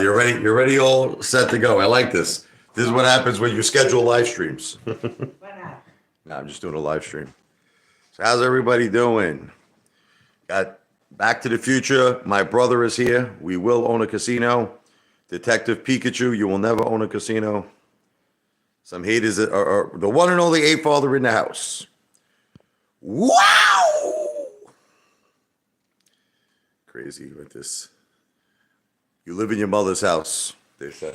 You're ready. You're ready, all set to go. I like this. This is what happens when you schedule live streams. No, I'm just doing a live stream. So how's everybody doing? Got Back to the Future. My brother is here. We will own a casino. Detective Pikachu, you will never own a casino. Some haters are the one and only Apefather in the house. Wow! Crazy with this. You live in your mother's house, they say.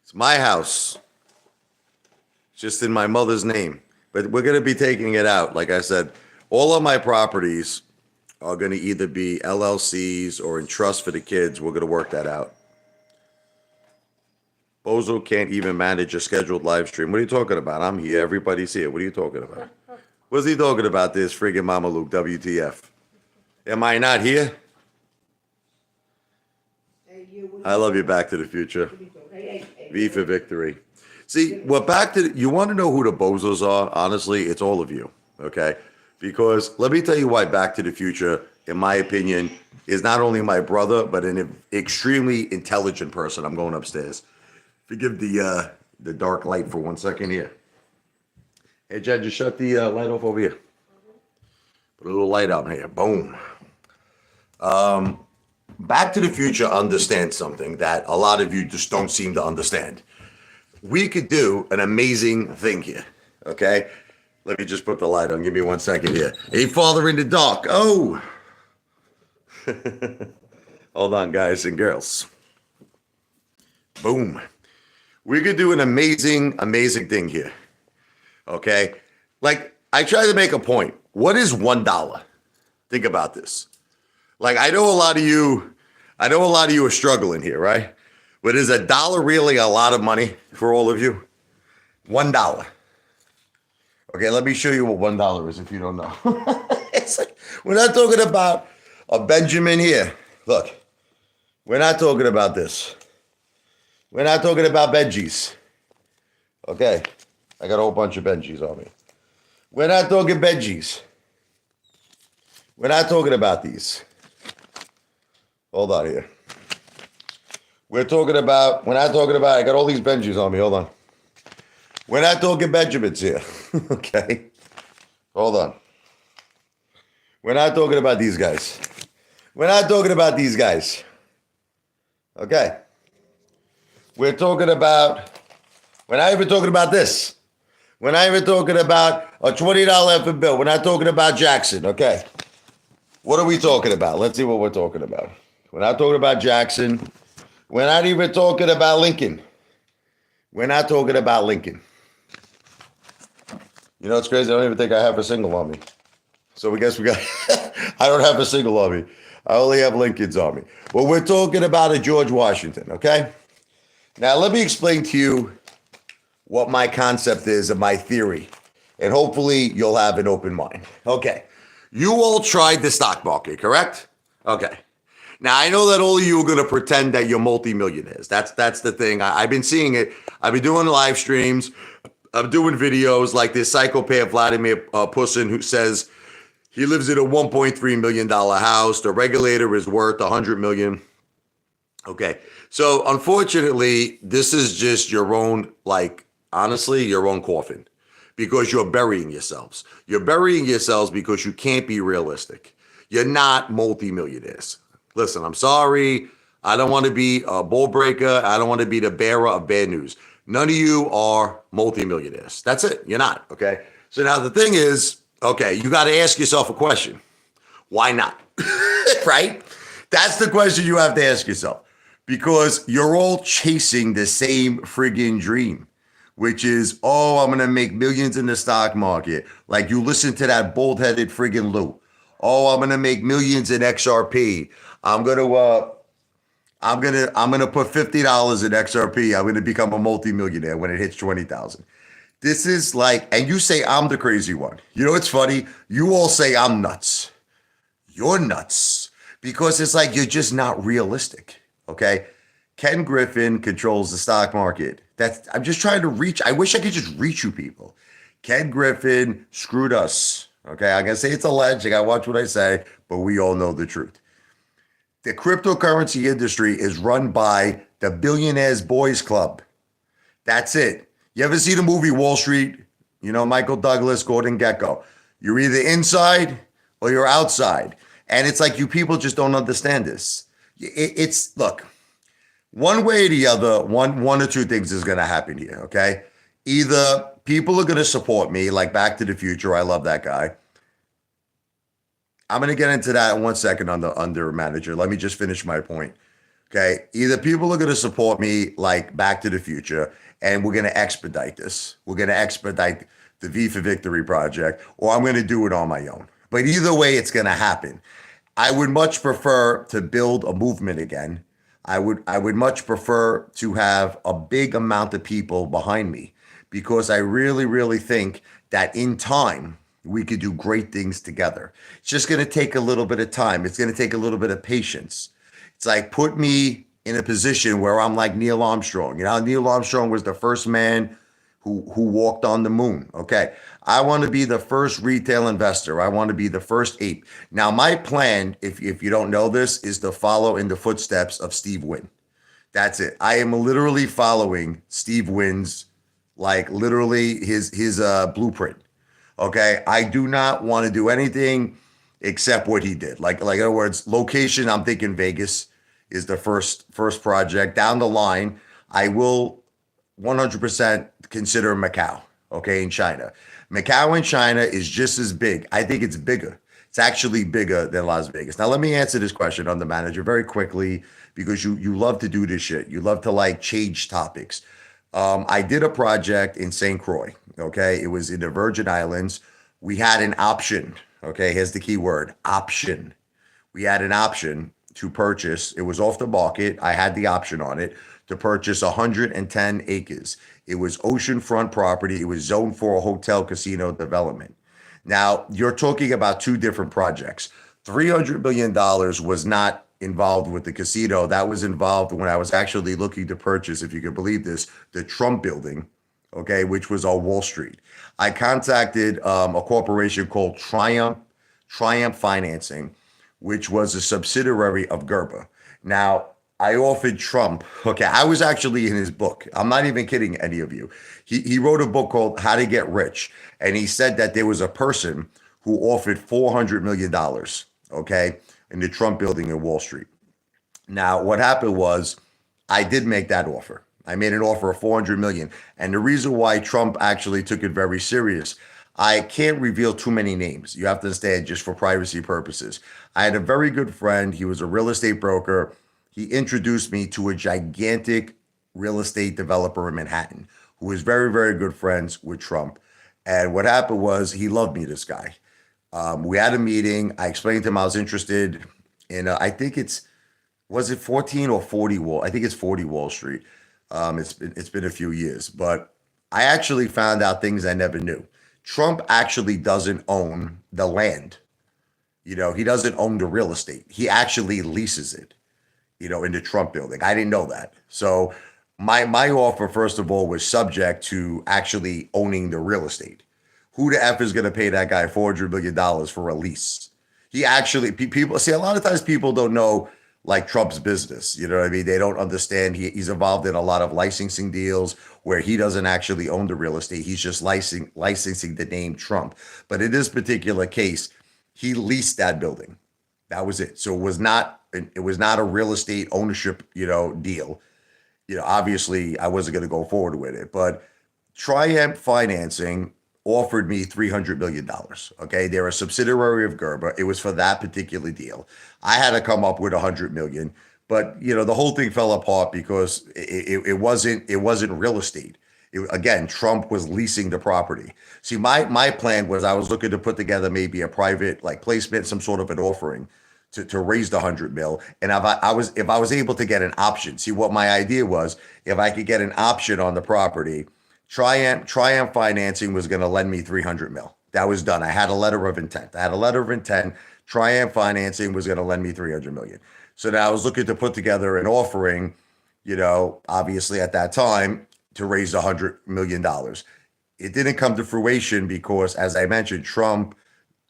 It's my house. It's just in my mother's name. But we're going to be taking it out. Like I said, all of my properties are going to either be LLCs or in trust for the kids. We're going to work that out. Bozo can't even manage a scheduled live stream. What are you talking about? I'm here. Everybody's here. What are you talking about? What's he talking about, this friggin' Mama Luke, WTF? Am I not here? I love you, Back to the Future. V for victory. See, you want to know who the bozos are? Honestly, it's all of you, okay? Because let me tell you why Back to the Future, in my opinion, is not only my brother, but an extremely intelligent person. I'm going upstairs. Forgive the dark light for 1 second here. Hey, Jen, just shut the light off over here. Put a little light out here. Boom. Back to the Future understands something that a lot of you just don't seem to understand. We could do an amazing thing here, okay? Let me just put the light on. Give me 1 second here. A father in the dark. Oh! Hold on, guys and girls. Boom. We could do an amazing, amazing thing here, okay? Like, I try to make a point. What is $1? Think about this. Like, I know a lot of you are struggling here, right? But is $1 really a lot of money for all of you? $1. Okay, let me show you what $1 is if you don't know. It's like, we're not talking about a Benjamin here. Look, we're not talking about this. We're not talking about Benjis. Okay, I got a whole bunch of Benjis on me. We're not talking Benjis. We're not talking about these. Hold on here. We're not talking about, I got all these Benjis on me. Hold on. We're not talking Benjamins here. Okay. Hold on. We're not talking about these guys. We're not talking about these guys. Okay. We're not even talking about this. We're not even talking about a $20 effing bill. We're not talking about Jackson. Okay. What are we talking about? Let's see what we're talking about. We're not talking about Jackson. We're not even talking about Lincoln. We're not talking about Lincoln. You know, it's crazy. I don't even think I have a single on me. So we got, I don't have a single on me. I only have Lincolns on me. Well, we're talking about a George Washington, okay? Now, let me explain to you what my concept is and my theory. And hopefully you'll have an open mind. Okay. You all tried the stock market, correct? Okay. Now, I know that all of you are going to pretend that you're multimillionaires. That's the thing. I've been seeing it. I've been doing live streams. I'm doing videos like this psychopath Vladimir Putin who says he lives in a $1.3 million house. The regulator is worth $100 million. Okay. So, unfortunately, this is just your own, like, honestly, your own coffin because you're burying yourselves. You're burying yourselves because you can't be realistic. You're not multimillionaires. Listen, I'm sorry. I don't want to be a bull breaker. I don't want to be the bearer of bad news. None of you are multimillionaires. That's it. You're not. Okay. So now the thing is, okay, you got to ask yourself a question. Why not? Right? That's the question you have to ask yourself because you're all chasing the same friggin' dream, which is, oh, I'm going to make millions in the stock market. Like you listen to that bald-headed friggin' Lou. Oh, I'm going to make millions in XRP. I'm gonna put $50 in XRP. I'm gonna become a multimillionaire when it hits 20,000. This is like, and you say I'm the crazy one. You know, it's funny. You all say I'm nuts. You're nuts because it's like you're just not realistic. Okay, Ken Griffin controls the stock market. I'm just trying to reach. I wish I could just reach you people. Ken Griffin screwed us. Okay, I'm gonna say it's alleged. I gotta watch what I say, but we all know the truth. The cryptocurrency industry is run by the Billionaires Boys Club. That's it. You ever see the movie Wall Street? You know, Michael Douglas, Gordon Gekko. You're either inside or you're outside. And it's like you people just don't understand this. It's look, one way or the other, one or two things is gonna happen here, okay? Either people are gonna support me, like Back to the Future, I love that guy. I'm gonna get into that in 1 second on the under manager. Let me just finish my point. Okay. Either people are going to support me like Back to the Future, and we're going to expedite this. We're going to expedite the V for Victory project, or I'm going to do it on my own. But either way, it's going to happen. I would much prefer to build a movement again. I would much prefer to have a big amount of people behind me because I really, really think that in time, we could do great things together. It's just going to take a little bit of time. It's going to take a little bit of patience. It's like put me in a position where I'm like Neil Armstrong. You know, Neil Armstrong was the first man who walked on the moon. Okay. I want to be the first retail investor. I want to be the first ape. Now, my plan, if you don't know this, is to follow in the footsteps of Steve Wynn. That's it. I am literally following Steve Wynn's, like literally his blueprint. Okay. I do not want to do anything except what he did. Like in other words, location, I'm thinking Vegas is the first project. Down the line, I will 100% consider Macau, okay, in China. Macau in China is just as big. I think it's bigger. It's actually bigger than Las Vegas. Now, let me answer this question on the manager very quickly because you love to do this shit. You love to like change topics. I did a project in St. Croix, okay? It was in the Virgin Islands. We had an option, okay? Here's the key word, option. We had an option to purchase. It was off the market. I had the option on it to purchase 110 acres. It was oceanfront property. It was zoned for a hotel casino development. Now, you're talking about two different projects. $300 million was not involved with the casino. That was involved when I was actually looking to purchase, if you can believe this, the Trump building, okay, which was on Wall Street. I contacted a corporation called Triumph Financing, which was a subsidiary of Gerber. Now, I offered Trump, okay, I was actually in his book. I'm not even kidding any of you. He wrote a book called How to Get Rich. And he said that there was a person who offered $400 million, okay, in the Trump building in Wall Street. Now, what happened was I did make that offer. I made an offer of 400 million. And the reason why Trump actually took it very serious, I can't reveal too many names. You have to understand just for privacy purposes. I had a very good friend. He was a real estate broker. He introduced me to a gigantic real estate developer in Manhattan who was very, very good friends with Trump. And what happened was he loved me, this guy. We had a meeting. I explained to him I was interested in, I think was it 14 or 40 Wall? I think it's 40 Wall Street. It's been a few years, but I actually found out things I never knew. Trump actually doesn't own the land. You know, he doesn't own the real estate. He actually leases it, you know, in the Trump building. I didn't know that. So my offer, first of all, was subject to actually owning the real estate. Who the F is going to pay that guy $400 million for a lease? He actually, people see, a lot of times people don't know like Trump's business. You know what I mean? They don't understand. He's involved in a lot of licensing deals where he doesn't actually own the real estate. He's just licensing the name Trump. But in this particular case, he leased that building. That was it. So it was not a real estate ownership, you know, deal. You know, obviously I wasn't going to go forward with it, but Triumph Financing offered me $300 million. Okay. They're a subsidiary of Gerber. It was for that particular deal. I had to come up with 100 million, but you know, the whole thing fell apart because it wasn't real estate. Again, Trump was leasing the property. See, my plan was I was looking to put together maybe a private like placement, some sort of an offering to raise the 100 mil. And if I was able to get an option, see what my idea was, if I could get an option on the property, Triumph Financing was going to lend me 300 mil. That was done. I had a letter of intent. Triumph Financing was going to lend me 300 million. So now I was looking to put together an offering, you know, obviously at that time to raise $100 million. It didn't come to fruition because, as I mentioned, Trump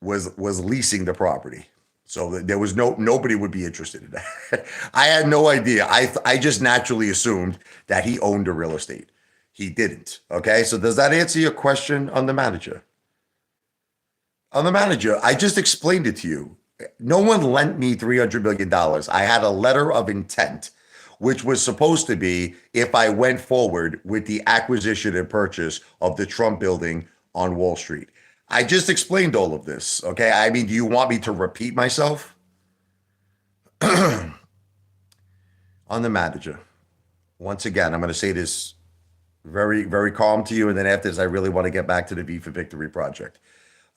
was leasing the property. So there was nobody would be interested in that. I had no idea. I just naturally assumed that he owned the real estate. He didn't. Okay. So does that answer your question on the manager? On the manager, I just explained it to you. No one lent me $300 million. I had a letter of intent, which was supposed to be if I went forward with the acquisition and purchase of the Trump building on Wall Street. I just explained all of this. Okay. I mean, do you want me to repeat myself? On the manager, once again, I'm going to say this very, very calm to you. And then after this, I really want to get back to the V for Victory project.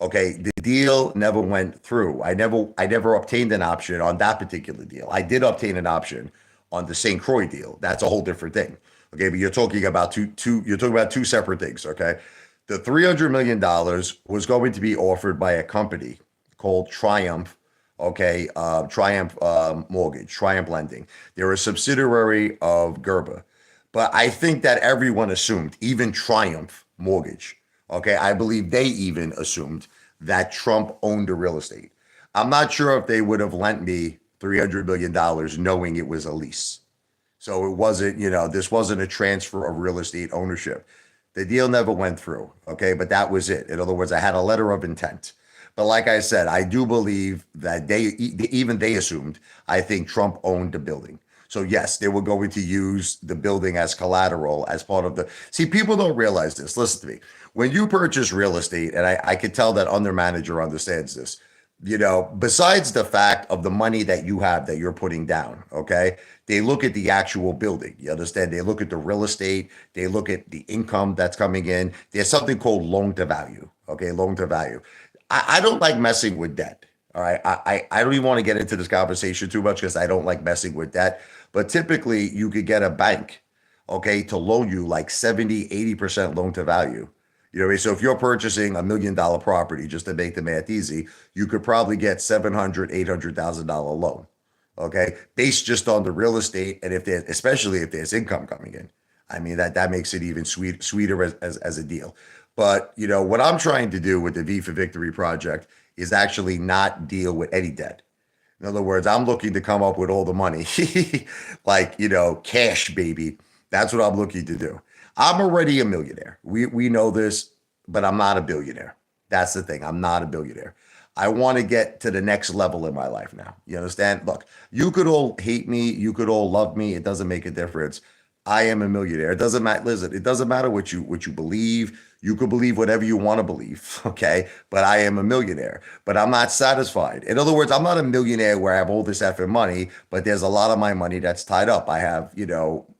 Okay, the deal never went through. I never obtained an option on that particular deal. I did obtain an option on the St. Croix deal. That's a whole different thing. Okay, but you're talking about two separate things. Okay, the $300 million was going to be offered by a company called Triumph. Okay, Triumph Mortgage, Triumph Lending. They're a subsidiary of Gerber, but I think that everyone assumed, even Triumph Mortgage. Okay, I believe they even assumed that Trump owned the real estate. I'm not sure if they would have lent me $300 million knowing it was a lease. So it wasn't, this wasn't a transfer of real estate ownership. The deal never went through. Okay, but that was it. In other words, I had a letter of intent. But like I said, I do believe that even they assumed, I think Trump owned the building. So yes, they were going to use the building as collateral as part of the. See, people don't realize this. Listen to me. When you purchase real estate, and I could tell that under manager understands this, besides the fact of the money that you have that you're putting down, okay, they look at the actual building. You understand? They look at the real estate. They look at the income that's coming in. There's something called loan to value. Okay, loan to value. I don't like messing with debt. All right. I don't even want to get into this conversation too much because I don't like messing with debt. But typically you could get a bank, okay, to loan you like 70, 80% loan to value. You know what I mean? So if you're purchasing $1 million property, just to make the math easy, you could probably get $700,000, $800,000 loan. Okay. Based just on the real estate. And especially if there's income coming in, I mean, that makes it even sweeter as a deal. But what I'm trying to do with the V for Victory project is actually not deal with any debt. In other words, I'm looking to come up with all the money, like, cash, baby. That's what I'm looking to do. I'm already a millionaire. We know this, but I'm not a billionaire. That's the thing. I'm not a billionaire. I want to get to the next level in my life now. You understand? Look, you could all hate me. You could all love me. It doesn't make a difference. I am a millionaire. It doesn't matter. Listen, it doesn't matter what you believe. You could believe whatever you want to believe, okay? But I am a millionaire. But I'm not satisfied. In other words, I'm not a millionaire where I have all this effing money, but there's a lot of my money that's tied up. I have,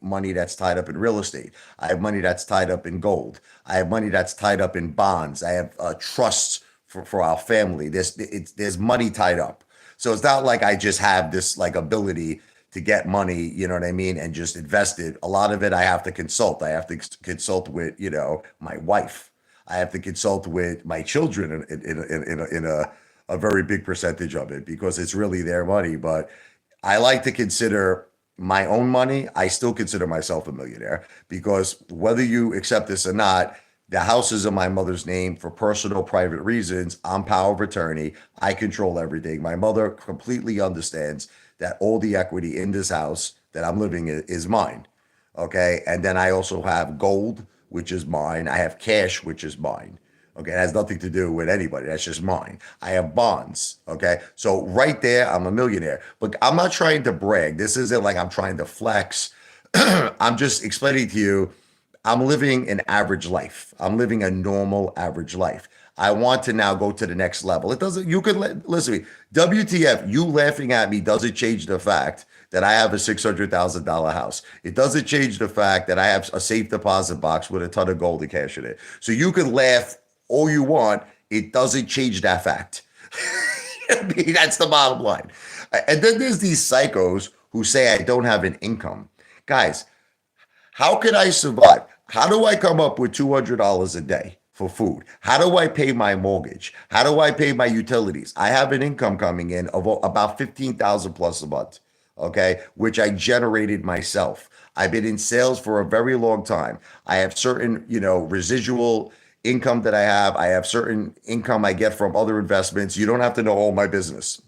money that's tied up in real estate. I have money that's tied up in gold. I have money that's tied up in bonds. I have trusts for our family. There's money tied up. So it's not like I just have this like ability to get money, you know what I mean, and just invest it. A lot of it I have to consult. I have to consult with, my wife. I have to consult with my children in a very big percentage of it because it's really their money. But I like to consider my own money. I still consider myself a millionaire because whether you accept this or not, the house is in my mother's name for personal, private reasons. I'm power of attorney. I control everything. My mother completely understands that all the equity in this house that I'm living in is mine. Okay. And then I also have gold, which is mine. I have cash, which is mine. Okay. It has nothing to do with anybody. That's just mine. I have bonds. Okay. So right there, I'm a millionaire. But I'm not trying to brag. This isn't like I'm trying to flex. I'm just explaining to you, I'm living an average life. I'm living a normal average life. I want to now go to the next level. It doesn't, you could listen to me. WTF, you laughing at me doesn't change the fact that I have a $600,000 house. It doesn't change the fact that I have a safe deposit box with a ton of gold and cash in it. So you could laugh all you want. It doesn't change that fact. I mean, that's the bottom line. And then there's these psychos who say I don't have an income. Guys, how can I survive? How do I come up with $200 a day for food? How do I pay my mortgage? How do I pay my utilities? I have an income coming in of about 15,000 plus a month, okay, which I generated myself. I've been in sales for a very long time. I have certain, residual income that I have. I have certain income I get from other investments. You don't have to know all my business.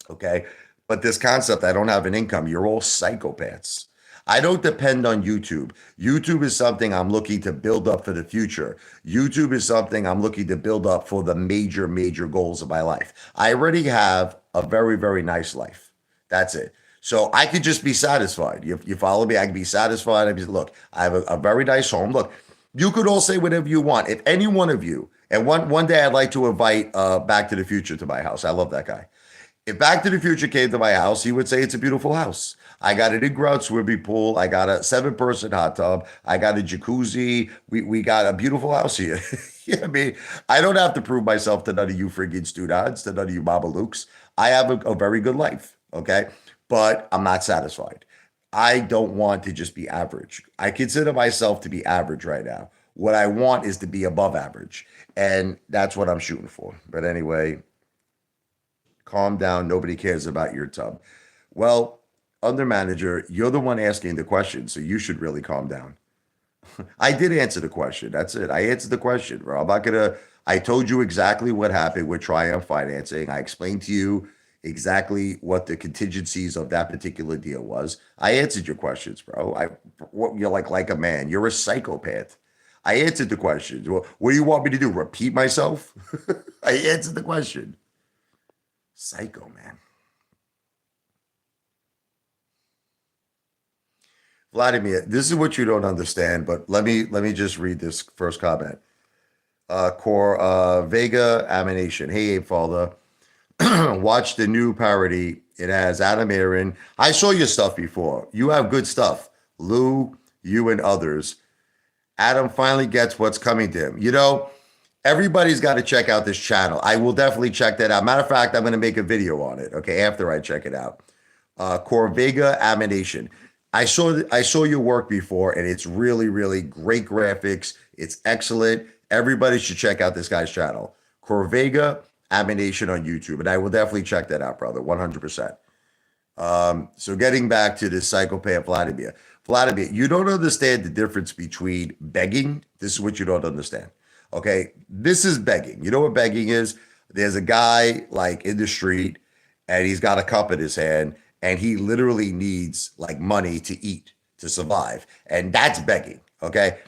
Okay. But this concept, I don't have an income, you're all psychopaths. I don't depend on YouTube. YouTube is something I'm looking to build up for the future. YouTube is something I'm looking to build up for the major, major goals of my life. I already have a very, very nice life. That's it. So I could just be satisfied. You follow me? I can be satisfied. I can look, I have a very nice home. Look, you could all say whatever you want. If any one of you, and one day I'd like to invite Back to the Future to my house. I love that guy. If Back to the Future came to my house, he would say it's a beautiful house. I got an in-ground swimming pool. I got a 7-person hot tub. I got a jacuzzi. We got a beautiful house here. You know what I mean? I don't have to prove myself to none of you friggin' studads, to none of you Babalooks. I have a very good life, okay? But I'm not satisfied. I don't want to just be average. I consider myself to be average right now. What I want is to be above average. And that's what I'm shooting for. But anyway, calm down. Nobody cares about your tub. Well, under manager, you're the one asking the question, so you should really calm down. I did answer the question. That's it. I answered the question, bro. I'm not gonna. I told you exactly what happened with Triumph Financing. I explained to you exactly what the contingencies of that particular deal was. I answered your questions, bro. You're like a man. You're a psychopath. I answered the question. What do you want me to do? Repeat myself? I answered the question. Psycho, man. Vladimir, this is what you don't understand, but let me just read this first comment. Core Vega Amination. Hey, Apefather. Watch the new parody. It has Adam Aaron. I saw your stuff before. You have good stuff. Lou, you and others. Adam finally gets what's coming to him. Everybody's got to check out this channel. I will definitely check that out. Matter of fact, I'm going to make a video on it, okay, after I check it out. Corvega Amination. I saw your work before, and it's really, really great graphics. It's excellent. Everybody should check out this guy's channel, Corvega Amination on YouTube, and I will definitely check that out, brother, 100%. So getting back to this psychopath Vladimir. Vladimir, you don't understand the difference between begging. This is what you don't understand. Okay, this is begging. You know what begging is? There's a guy like in the street, and he's got a cup in his hand, and he literally needs like money to eat to survive, and that's begging. Okay,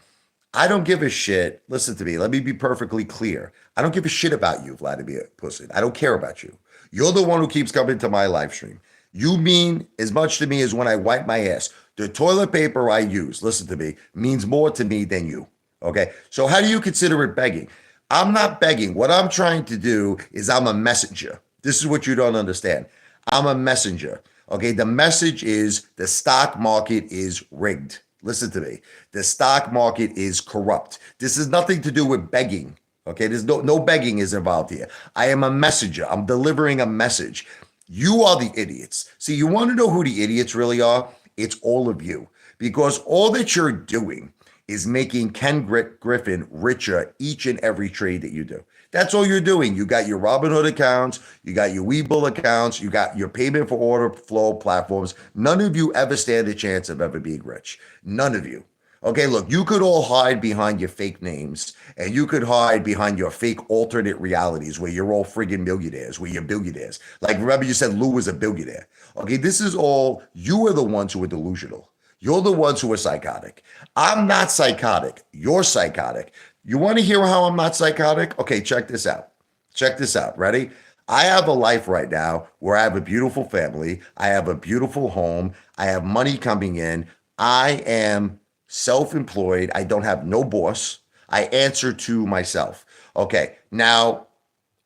I don't give a shit. Listen to me. Let me be perfectly clear. I don't give a shit about you, Vladimir Pussy. I don't care about you. You're the one who keeps coming to my live stream. You mean as much to me as when I wipe my ass. The toilet paper I use, listen to me, means more to me than you. Okay. So how do you consider it begging? I'm not begging. What I'm trying to do is I'm a messenger. This is what you don't understand. I'm a messenger. Okay. The message is the stock market is rigged. Listen to me. The stock market is corrupt. This has nothing to do with begging. Okay. There's no begging is involved here. I am a messenger. I'm delivering a message. You are the idiots. See, you want to know who the idiots really are? It's all of you. Because all that you're doing is making Ken Griffin richer each and every trade that you do. That's all you're doing. You got your Robinhood accounts, you got your Webull accounts, you got your payment for order flow platforms. None of you ever stand a chance of ever being rich. None of you. Okay, look, you could all hide behind your fake names, and you could hide behind your fake alternate realities where you're all friggin' millionaires, where you're billionaires. Like, remember you said Lou was a billionaire. Okay, this is all, you are the ones who are delusional. You're the ones who are psychotic. I'm not psychotic. You're psychotic. You want to hear how I'm not psychotic? Okay, check this out. Check this out. Ready? I have a life right now where I have a beautiful family. I have a beautiful home. I have money coming in. I am self-employed. I don't have no boss. I answer to myself. Okay, now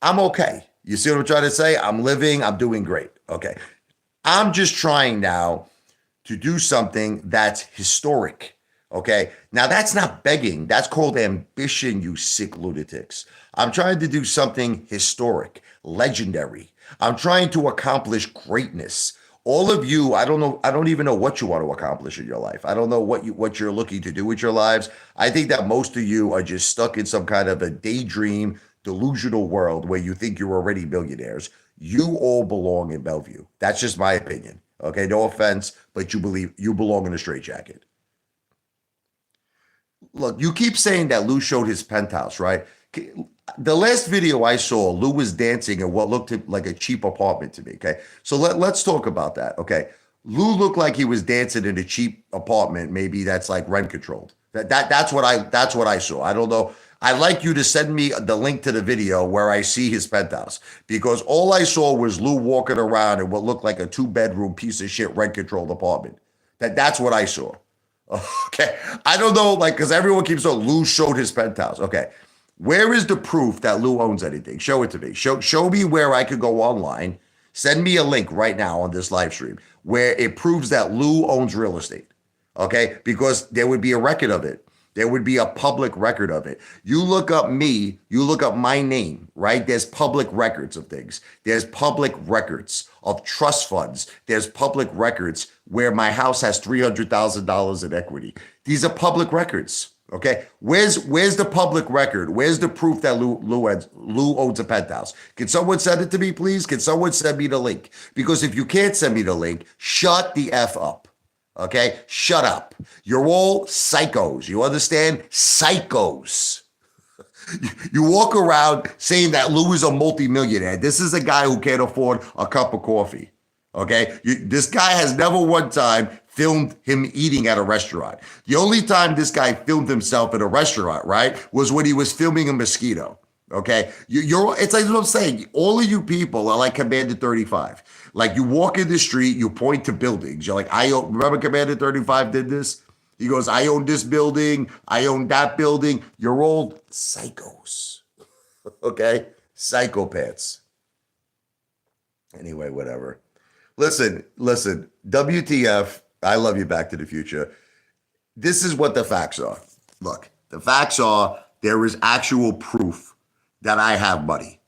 I'm okay. You see what I'm trying to say? I'm living, I'm doing great. Okay. I'm just trying now to do something that's historic. Okay. Now that's not begging. That's called ambition, you sick lunatics. I'm trying to do something historic, legendary. I'm trying to accomplish greatness. All of you, I don't know, I don't even know what you want to accomplish in your life. I don't know what you're looking to do with your lives. I think that most of you are just stuck in some kind of a daydream, delusional world where you think you're already millionaires. You all belong in Bellevue. That's just my opinion. Okay, no offense, but you belong in a straitjacket. Look, you keep saying that Lou showed his penthouse, right? The last video I saw, Lou was dancing in what looked like a cheap apartment to me. Okay. So let's talk about that. Okay. Lou looked like he was dancing in a cheap apartment. Maybe that's like rent controlled. That's what I saw. I don't know. I'd like you to send me the link to the video where I see his penthouse because all I saw was Lou walking around in what looked like a 2-bedroom piece of shit rent controlled apartment. That's what I saw. Okay. I don't know, like, because everyone keeps saying Lou showed his penthouse. Okay. Where is the proof that Lou owns anything? Show it to me. Show me where I could go online. Send me a link right now on this live stream where it proves that Lou owns real estate. Okay? Because there would be a record of it. There would be a public record of it. You look up me, you look up my name, right? There's public records of things. There's public records of trust funds. There's public records where my house has $300,000 in equity. These are public records. Okay, where's the public record? Where's the proof that Lou owns a penthouse? Can someone send it to me, please? Can someone send me the link? Because if you can't send me the link, shut the F up. Okay, shut up. You're all psychos. You understand? Psychos. You walk around saying that Lou is a multimillionaire. This is a guy who can't afford a cup of coffee. Okay, this guy has never one time filmed him eating at a restaurant. The only time this guy filmed himself at a restaurant, right, was when he was filming a mosquito. Okay, it's like what I'm saying. All of you people are like Commander 35. Like you walk in the street, you point to buildings. You're like, remember Commander 35 did this? He goes, I own this building, I own that building. You're all psychos. Okay, psychopaths. Anyway, whatever. Listen, WTF, I love you, Back to the Future. This is what the facts are. Look, the facts are there is actual proof that I have money.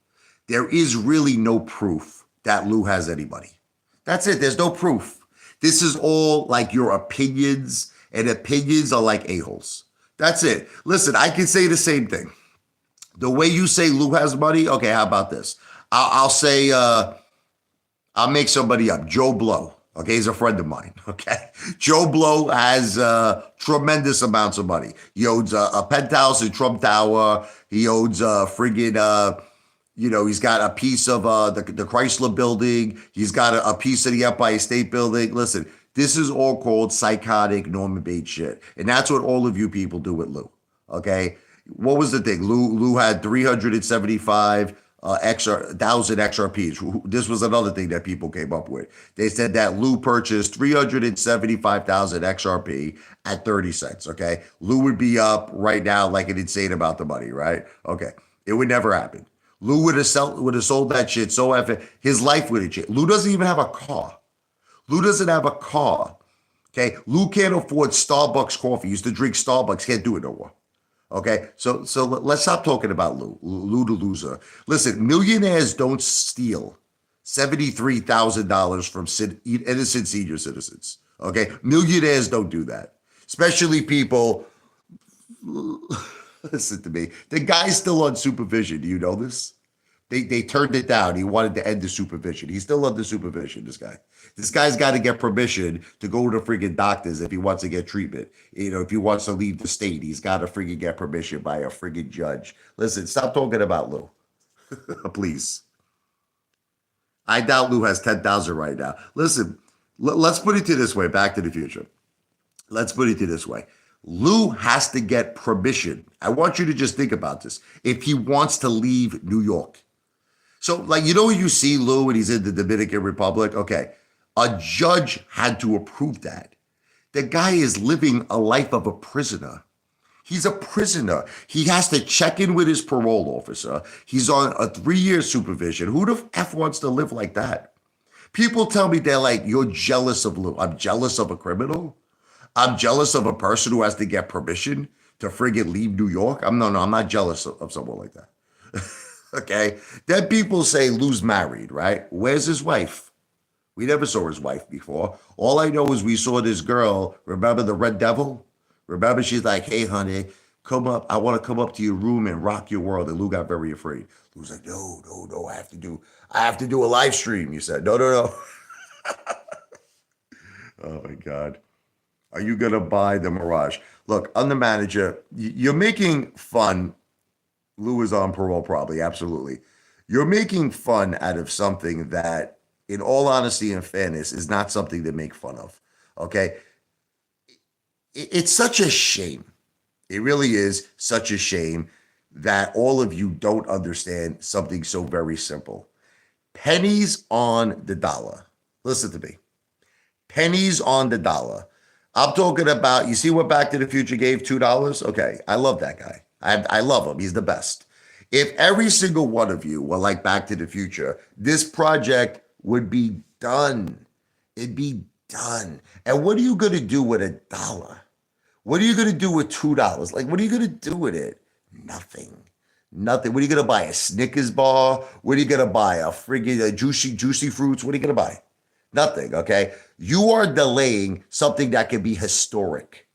There is really no proof that Lou has any money. That's it. There's no proof. This is all like your opinions, and opinions are like a-holes. That's it. Listen, I can say the same thing. The way you say Lou has money, okay, how about this? I'll say, I'll make somebody up. Joe Blow. Okay, he's a friend of mine. Okay, Joe Blow has tremendous amounts of money. He owns a penthouse in Trump Tower. He owns friggin', he's got a piece of the Chrysler Building. He's got a piece of the Empire State Building. Listen, this is all called psychotic Norman Bates shit, and that's what all of you people do with Lou. Okay, what was the thing? Lou had 375. 1,000 XRPs. This was another thing that people came up with. They said that Lou purchased 375,000 XRP at 30 cents. Okay. Lou would be up right now like an insane amount of money, right? Okay. It would never happen. Lou would have sold that shit so his life would have changed. Lou doesn't even have a car. Lou doesn't have a car. Okay. Lou can't afford Starbucks coffee. He used to drink Starbucks. Can't do it no more. Okay, so let's stop talking about Lou the loser. Listen, millionaires don't steal $73,000 from innocent senior citizens. Okay, millionaires don't do that. Especially people. Listen to me. The guy's still on supervision. Do you know this? They turned it down. He wanted to end the supervision. He's still under supervision. This guy. This guy's got to get permission to go to freaking doctors if he wants to get treatment. If he wants to leave the state, he's got to freaking get permission by a freaking judge. Listen, stop talking about Lou. Please. I doubt Lou has 10,000 right now. Listen, let's put it to this way, Back to the Future. Let's put it to this way. Lou has to get permission. I want you to just think about this. If he wants to leave New York. So, like, you see Lou when he's in the Dominican Republic? Okay. A judge had to approve that. The guy is living a life of a prisoner. He's a prisoner. He has to check in with his parole officer. He's on a 3-year supervision. Who the F wants to live like that? People tell me they're like, you're jealous of Lou. I'm jealous of a criminal. I'm jealous of a person who has to get permission to friggin' leave New York. I'm not jealous of someone like that. Okay. Then people say Lou's married, right? Where's his wife? We never saw his wife before. All I know is we saw this girl. Remember the Red Devil? Remember she's like, hey, honey, come up. I want to come up to your room and rock your world. And Lou got very afraid. Lou's like, no. I have to do a live stream. You said, no. Oh my God. Are you going to buy the Mirage? Look, I'm the manager. You're making fun Lou is on parole, probably. Absolutely. You're making fun out of something that, in all honesty and fairness, is not something to make fun of. Okay. It's such a shame. It really is such a shame that all of you don't understand something so very simple. Pennies on the dollar. Listen to me. Pennies on the dollar. I'm talking about, you see what Back to the Future gave $2? Okay, I love that guy. I love him. He's the best. If every single one of you were like Back to the Future, this project would be done. It'd be done. And what are you going to do with a dollar? What are you going to do with $2? Like, what are you going to do with it? Nothing. Nothing. What are you going to buy? A Snickers bar? What are you going to buy? A friggin' juicy fruits? What are you going to buy? Nothing. Okay. You are delaying something that can be historic.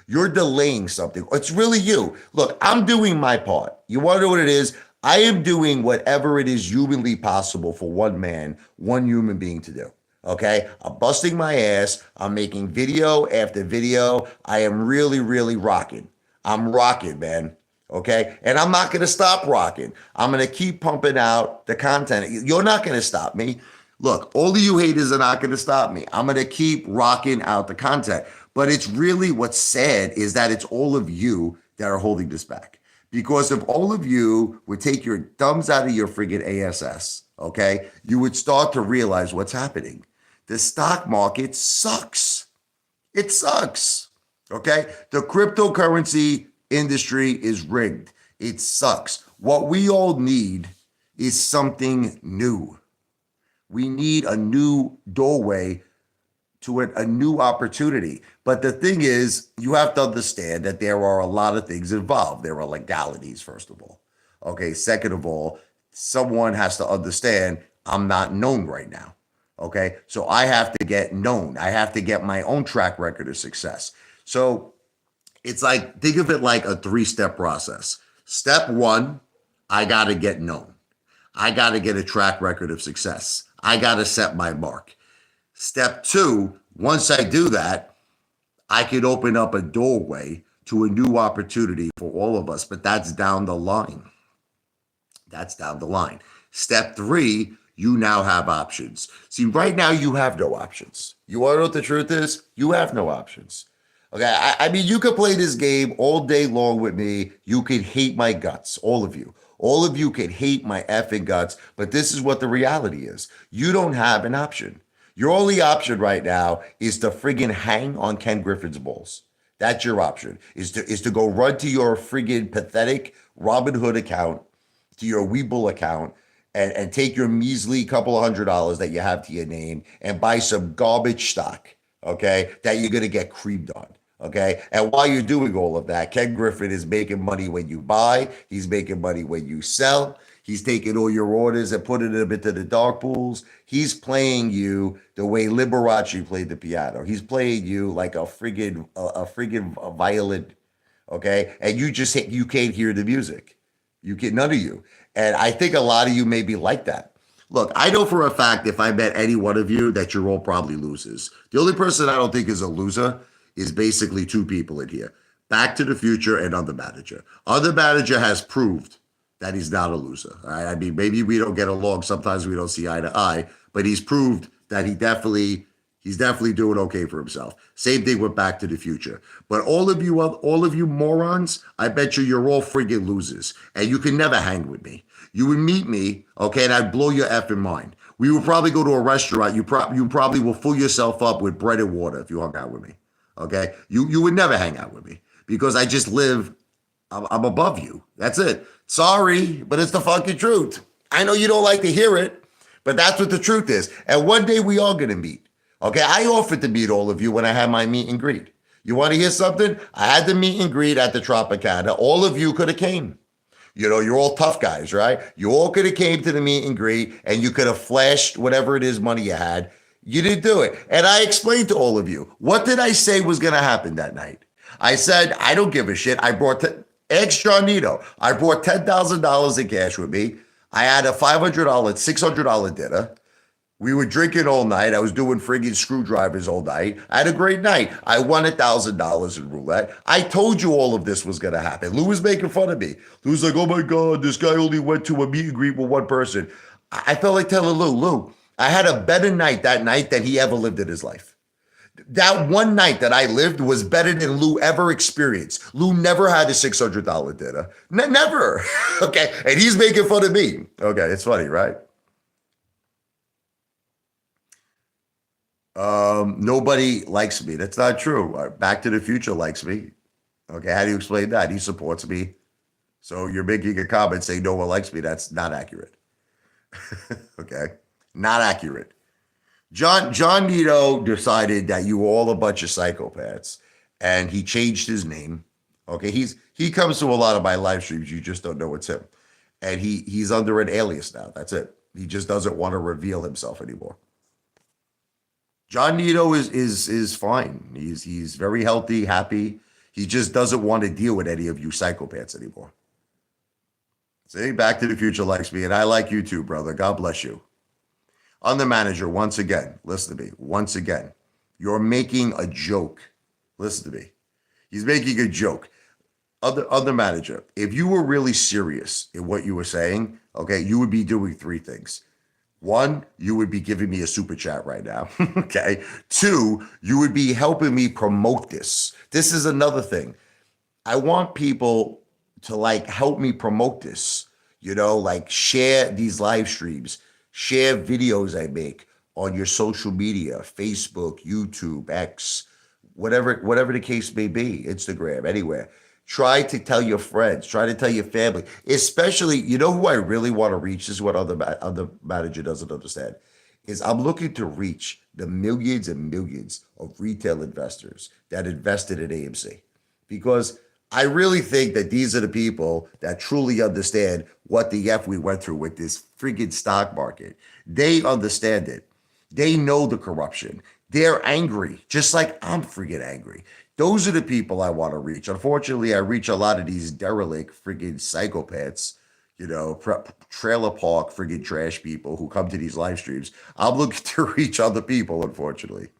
You're delaying something. It's really you. Look, I'm doing my part. You want to know what it is? I am doing whatever it is humanly possible for one man, one human being to do. Okay. I'm busting my ass. I'm making video after video. I am really, really rocking. I'm rocking, man. Okay. And I'm not going to stop rocking. I'm going to keep pumping out the content. You're not going to stop me. Look, all of you haters are not going to stop me. I'm going to keep rocking out the content. But it's really what's sad is that it's all of you that are holding this back. Because if all of you would take your thumbs out of your friggin' ASS, okay, you would start to realize what's happening. The stock market sucks. It sucks. Okay. The cryptocurrency industry is rigged. It sucks. What we all need is something new. We need a new doorway to a new opportunity. But the thing is, you have to understand that there are a lot of things involved. There are legalities, first of all. Okay. Second of all, someone has to understand I'm not known right now. Okay. So I have to get known. I have to get my own track record of success. So it's like, think of it like a 3-step process. Step 1, I got to get known. I got to get a track record of success. I got to set my mark. Step 2, once I do that, I could open up a doorway to a new opportunity for all of us, but that's down the line. That's down the line. Step 3, you now have options. See, right now you have no options. You want to know what the truth is? You have no options. Okay, I mean, you could play this game all day long with me. You could hate my guts, all of you. All of you could hate my effing guts, but this is what the reality is. You don't have an option. Your only option right now is to friggin' hang on Ken Griffin's balls. That's your option, is to go run to your friggin' pathetic Robinhood account, to your Webull account, and take your measly couple of $100 that you have to your name and buy some garbage stock, okay, that you're going to get creamed on. Okay. And while you're doing all of that, Ken Griffin is making money when you buy. He's making money when you sell. He's taking all your orders and putting them into the dark pools. He's playing you the way Liberace played the piano. He's playing you like a friggin' violin. Okay. And you can't hear the music. None of you. And I think a lot of you may be like that. Look, I know for a fact if I met any one of you that you're all probably losers. The only person I don't think is a loser is basically 2 people in here. Back to the Future and Other Manager. Other Manager has proved that he's not a loser. I mean, maybe we don't get along. Sometimes we don't see eye to eye, but he's proved that he's definitely doing okay for himself. Same thing with Back to the Future. But all of you morons, I bet you're all friggin' losers, and you can never hang with me. You would meet me, okay, and I'd blow your effing mind. We would probably go to a restaurant. You probably will fill yourself up with bread and water if you hung out with me. Okay, you would never hang out with me because I just live. I'm above you. That's it. Sorry, but it's the fucking truth. I know you don't like to hear it, but that's what the truth is. And one day we are gonna meet. Okay, I offered to meet all of you when I had my meet and greet. You want to hear something? I had the meet and greet at the Tropicana. All of you could have came. You know, you're all tough guys, right? You all could have came to the meet and greet, and you could have flashed whatever it is money you had. You didn't do it. And I explained to all of you, what did I say was going to happen that night? I said, I don't give a shit. I brought ex-Johnito. I brought $10,000 in cash with me. I had a $500, $600 dinner. We were drinking all night. I was doing friggin' screwdrivers all night. I had a great night. I won $1,000 in roulette. I told you all of this was gonna happen. Lou was making fun of me. Lou was like, "Oh my god, this guy only went to a meet and greet with one person." I felt like telling Lou, I had a better night that night than he ever lived in his life. That one night that I lived was better than Lou ever experienced. Lou never had a $600 dinner. Never. Okay. And he's making fun of me. Okay. It's funny, right? Nobody likes me. That's not true. Back to the Future likes me. Okay. How do you explain that? He supports me. So you're making a comment saying no one likes me. That's not accurate. Okay. Not accurate. John Nito decided that you were all a bunch of psychopaths, and he changed his name. Okay, he comes to a lot of my live streams. You just don't know it's him, and he's under an alias now. That's it. He just doesn't want to reveal himself anymore. John Nito is fine. He's very healthy, happy. He just doesn't want to deal with any of you psychopaths anymore. See, Back to the Future likes me, and I like you too, brother. God bless you. On the manager, once again, listen to me. Once again, you're making a joke. Listen to me. He's making a joke. Other manager, if you were really serious in what you were saying, okay, you would be doing three things. One, you would be giving me a super chat right now. Okay. Two, you would be helping me promote this. This is another thing. I want people to like help me promote this, like share these live streams, share videos I make on your social media, Facebook, YouTube, X, whatever the case may be, Instagram, anywhere. Try to tell your friends, try to tell your family, especially, who I really want to reach. This is what other manager doesn't understand, is I'm looking to reach the millions and millions of retail investors that invested in AMC, because I really think that these are the people that truly understand what the F we went through with this freaking stock market. They understand it. They know the corruption. They're angry, just like I'm freaking angry. Those are the people I want to reach. Unfortunately, I reach a lot of these derelict freaking psychopaths, trailer park freaking trash people who come to these live streams. I'm looking to reach other people, unfortunately.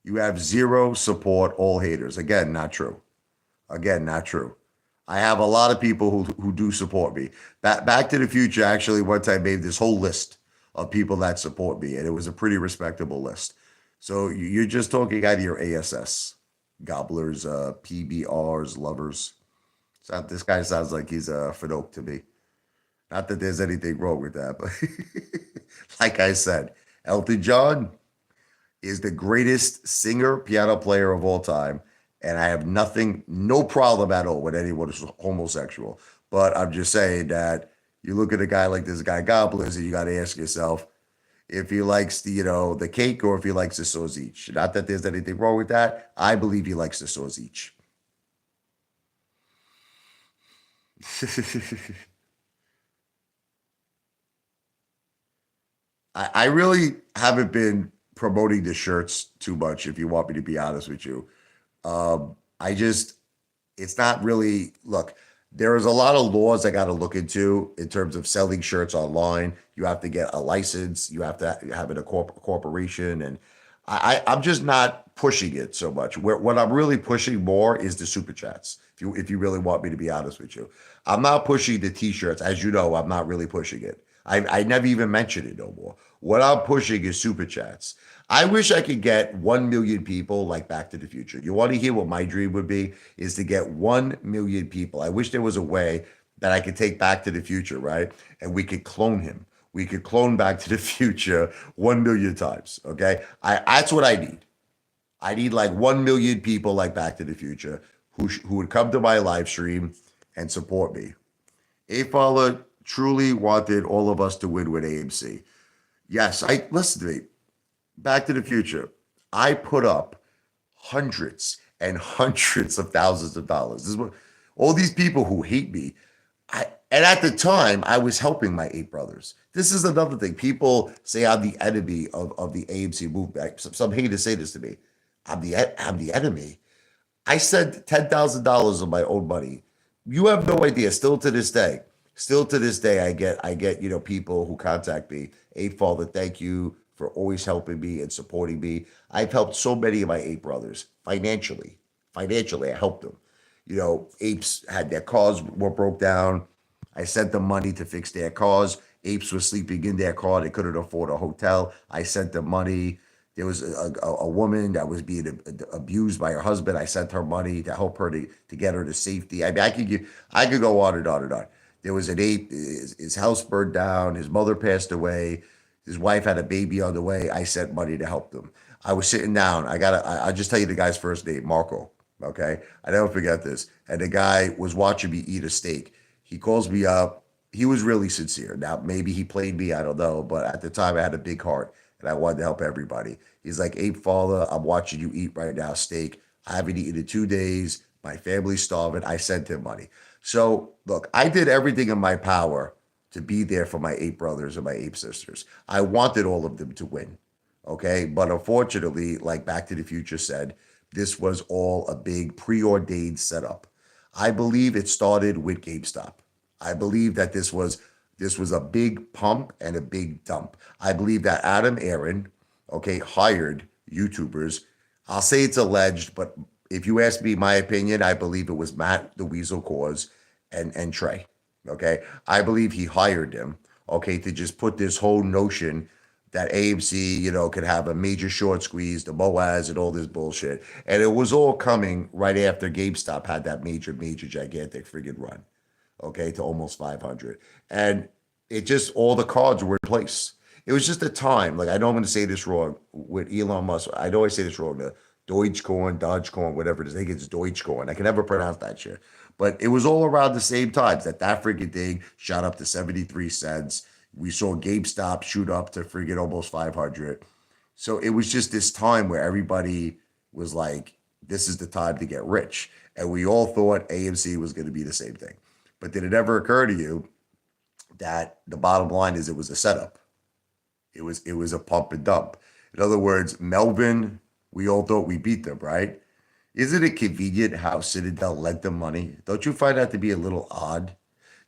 You have zero support, all haters. Again, not true. Again, not true. I have a lot of people who do support me. Back to the Future actually one time made this whole list of people that support me, and it was a pretty respectable list. So you're just talking out of your ASS, gobblers, PBRs, lovers. So this guy sounds like he's a Finoke to me. Not that there's anything wrong with that, but like I said, Elton John is the greatest singer, piano player of all time. And I have no problem at all with anyone who's homosexual. But I'm just saying that you look at a guy like this guy Gobblers, and you got to ask yourself if he likes the cake or if he likes the sausage. Not that there's anything wrong with that. I believe he likes the sausage. I really haven't been promoting the shirts too much, if you want me to be honest with you. I just, it's not really, look, there is a lot of laws I got to look into in terms of selling shirts online. You have to get a license, you have to have it a corporation, and I'm just not pushing it so much. What I'm really pushing more is the super chats. If you really want me to be honest with you, I'm not pushing the t-shirts. As you know, I'm not really pushing it. I never even mentioned it no more. What I'm pushing is super chats. I wish I could get 1 million people like Back to the Future. You want to hear what my dream would be? Is to get 1 million people. I wish there was a way that I could take Back to the Future, right? And we could clone him. We could clone Back to the Future 1 million times. Okay. That's what I need. I need like 1 million people like Back to the Future who would come to my live stream and support me. Apefather truly wanted all of us to win with AMC. Yes, listen to me. Back to the Future. I put up hundreds and hundreds of thousands of dollars. This is what all these people who hate me. And at the time, I was helping my 8 brothers. This is another thing. People say I'm the enemy of the AMC movement. Some haters say this to me. I'm the enemy. I sent $10,000 of my own money. You have no idea, still to this day, Still to this day, I get people who contact me. Ape Father, thank you for always helping me and supporting me. I've helped so many of my ape brothers financially. Financially, I helped them. Apes had their cars were broke down. I sent them money to fix their cars. Apes were sleeping in their car. They couldn't afford a hotel. I sent them money. There was a woman that was being abused by her husband. I sent her money to help her to get her to safety. I mean, I could go on and on and on. There was an ape. His house burned down. His mother passed away. His wife had a baby on the way. I sent money to help them. I was sitting down. I'll just tell you the guy's first name, Marco. Okay. I never forget this. And the guy was watching me eat a steak. He calls me up. He was really sincere. Now, maybe he played me. I don't know. But at the time, I had a big heart and I wanted to help everybody. He's like, Ape Father, I'm watching you eat right now steak. I haven't eaten in 2 days. My family's starving. I sent him money. So, look, I did everything in my power to be there for my ape brothers and my ape sisters. I wanted all of them to win. Okay. But unfortunately, like Back to the Future said, this was all a big preordained setup. I believe it started with GameStop. I believe that this was a big pump and a big dump. I believe that Adam Aaron, okay, hired YouTubers. I'll say it's alleged, but if you ask me my opinion, I believe it was Matt the Weasel Cause and Trey. Okay. I believe he hired him, okay, to just put this whole notion that AMC, could have a major short squeeze, the Moaz and all this bullshit. And it was all coming right after GameStop had that major, major, gigantic friggin' run, okay, to almost 500. And it just, all the cards were in place. It was just a time, like I know I'm going to say this wrong with Elon Musk. I know I say this wrong, the Dogecoin, whatever it is. I think it's Dogecoin. I can never pronounce that shit. But it was all around the same times that freaking thing shot up to 73 cents. We saw GameStop shoot up to friggin' almost 500. So it was just this time where everybody was like, this is the time to get rich. And we all thought AMC was going to be the same thing. But did it ever occur to you that the bottom line is it was a setup? It was a pump and dump. In other words, Melvin, we all thought we beat them, right? Isn't it convenient how Citadel lent them money? Don't you find that to be a little odd?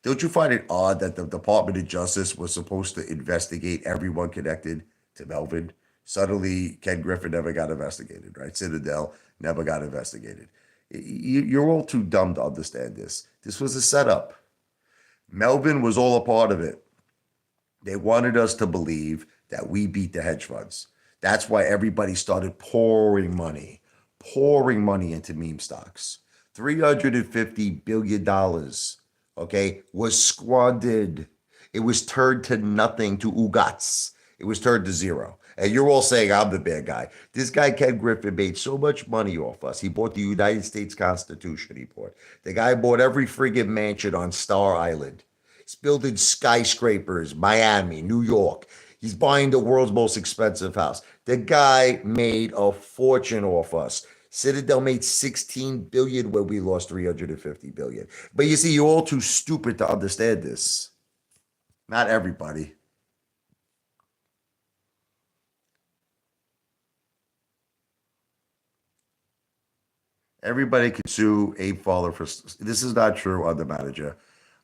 Don't you find it odd that the Department of Justice was supposed to investigate everyone connected to Melvin? Suddenly, Ken Griffin never got investigated, right? Citadel never got investigated. You're all too dumb to understand this. This was a setup. Melvin was all a part of it. They wanted us to believe that we beat the hedge funds. That's why everybody started pouring money into meme stocks. $350 billion, okay, was squandered. It was turned to nothing, to ugats. It was turned to zero. And you're all saying I'm the bad guy. This guy, Ken Griffin, made so much money off us. He bought the United States Constitution. The guy bought every friggin' mansion on Star Island. He's building skyscrapers, Miami, New York. He's buying the world's most expensive house. The guy made a fortune off us. Citadel made 16 billion when we lost 350 billion. But you see, you're all too stupid to understand this. Not everybody. Everybody can sue Ape Father for this is not true on the manager.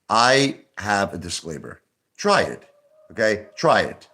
I have a disclaimer. Try it. Okay? Try it.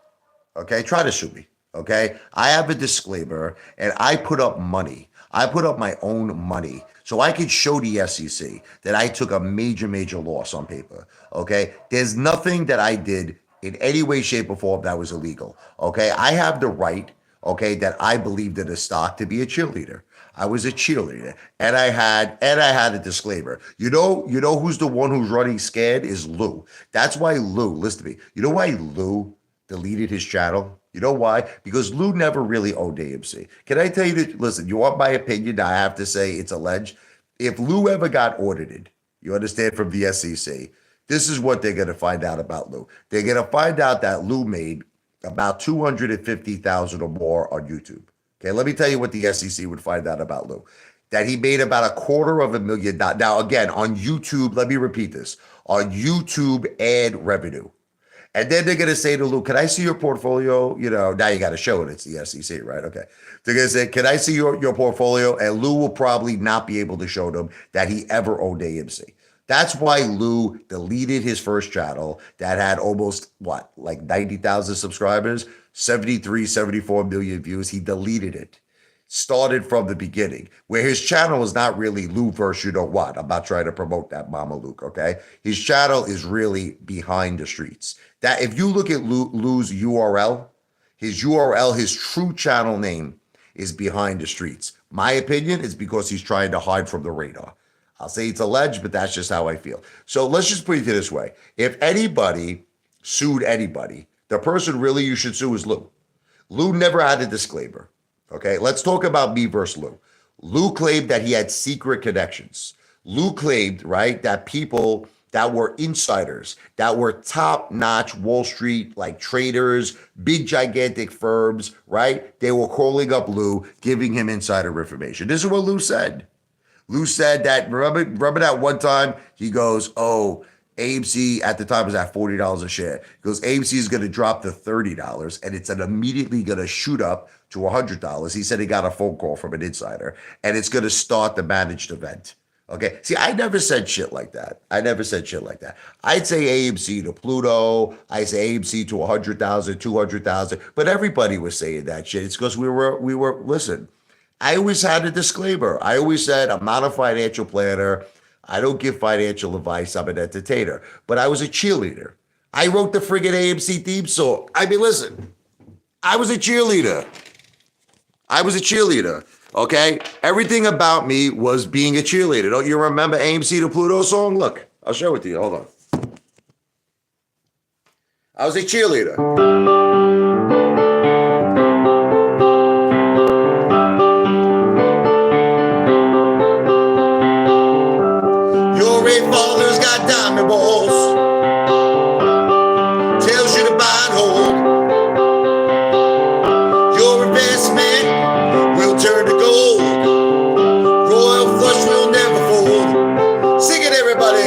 Okay? Try to sue me. Okay? I have a disclaimer and I put up money. I put up my own money so I could show the SEC that I took a major, major loss on paper. Okay? There's nothing that I did in any way, shape, or form that was illegal. Okay? I have the right, okay, that I believed in a stock to be a cheerleader. I was a cheerleader, and I had a disclaimer. You know who's the one who's running scared is Lou. That's why Lou. Listen to me. You know why Lou deleted his channel? You know why? Because Lou never really owned AMC. Can I tell you that? Listen, you want my opinion? I have to say it's alleged. If Lou ever got audited, you understand, from the SEC, this is what they're going to find out about Lou. They're going to find out that Lou made about 250,000 or more on YouTube. Okay, let me tell you what the SEC would find out about Lou. That he made about $250,000. Now, again, on YouTube, let me repeat this. On YouTube ad revenue. And then they're going to say to Lou, can I see your portfolio? Now you got to show it. It's the SEC, right? Okay. They're going to say, can I see your portfolio? And Lou will probably not be able to show them that he ever owned AMC. That's why Lou deleted his first channel that had almost what, like 90,000 subscribers, 73, 74 million views. He deleted it. Started from the beginning, where his channel is not really Lou versus you know what. I'm not trying to promote that, Mama Luke, okay? His channel is really behind the streets. That if you look at Lou's URL, his true channel name is behind the streets. My opinion is because he's trying to hide from the radar. I'll say it's alleged, but that's just how I feel. So let's just put it this way. If anybody sued anybody, the person really you should sue is Lou. Lou never had a disclaimer. Okay, let's talk about me versus Lou. Lou claimed that he had secret connections. Lou claimed, right, that people that were insiders, that were top-notch Wall Street, like traders, big gigantic firms, right? They were calling up Lou, giving him insider information. This is what Lou said. Lou said that, remember that one time he goes, oh, AMC at the time was at $40 a share. He goes, AMC is going to drop to $30 and it's immediately going to shoot up to $100. He said he got a phone call from an insider and it's going to start the managed event. Okay. See, I never said shit like that. I'd say AMC to Pluto. I say AMC to 100,000, 200,000, but everybody was saying that shit. It's because we were, listen, I always had a disclaimer. I always said, I'm not a financial planner. I don't give financial advice. I'm an entertainer. But I was a cheerleader. I wrote the friggin' AMC theme song. I mean, listen, I was a cheerleader. Okay? Everything about me was being a cheerleader. Don't you remember AMC to Pluto song? Look, I'll show it to you. Hold on. I was a cheerleader. Your Apefather's got diamond balls. Tells you to buy and hold. Your investment will turn to gold. Royal flush will never fold. Sing it, everybody.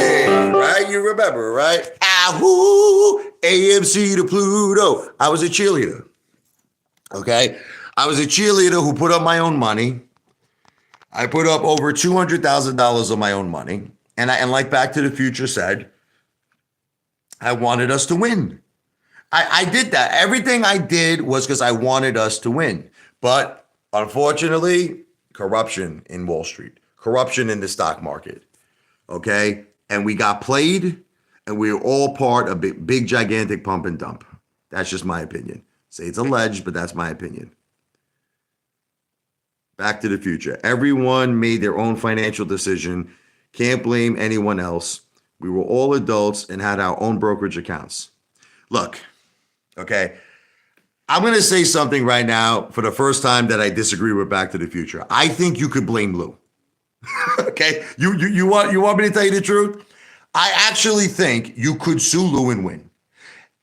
Right? You remember, right? Ahoo! AMC to Pluto. I was a cheerleader. Okay? I was a cheerleader who put up my own money. I put up over $200,000 of my own money. And like Back to the Future said, I wanted us to win. I did that. Everything I did was because I wanted us to win. But unfortunately, corruption in Wall Street, corruption in the stock market. Okay? And we got played, and we were all part of big gigantic pump and dump. That's just my opinion. Say it's alleged, but that's my opinion. Back to the Future. Everyone made their own financial decision. Can't blame anyone else. We were all adults and had our own brokerage accounts. Look, okay, I'm going to say something right now for the first time that I disagree with Back to the Future. I think you could blame Lou. Okay, you want me to tell you the truth? I actually think you could sue Lou and win.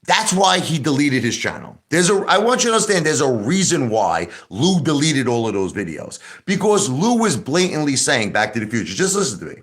That's why he deleted his channel. I want you to understand there's a reason why Lou deleted all of those videos. Because Lou was blatantly saying, Back to the Future, just listen to me.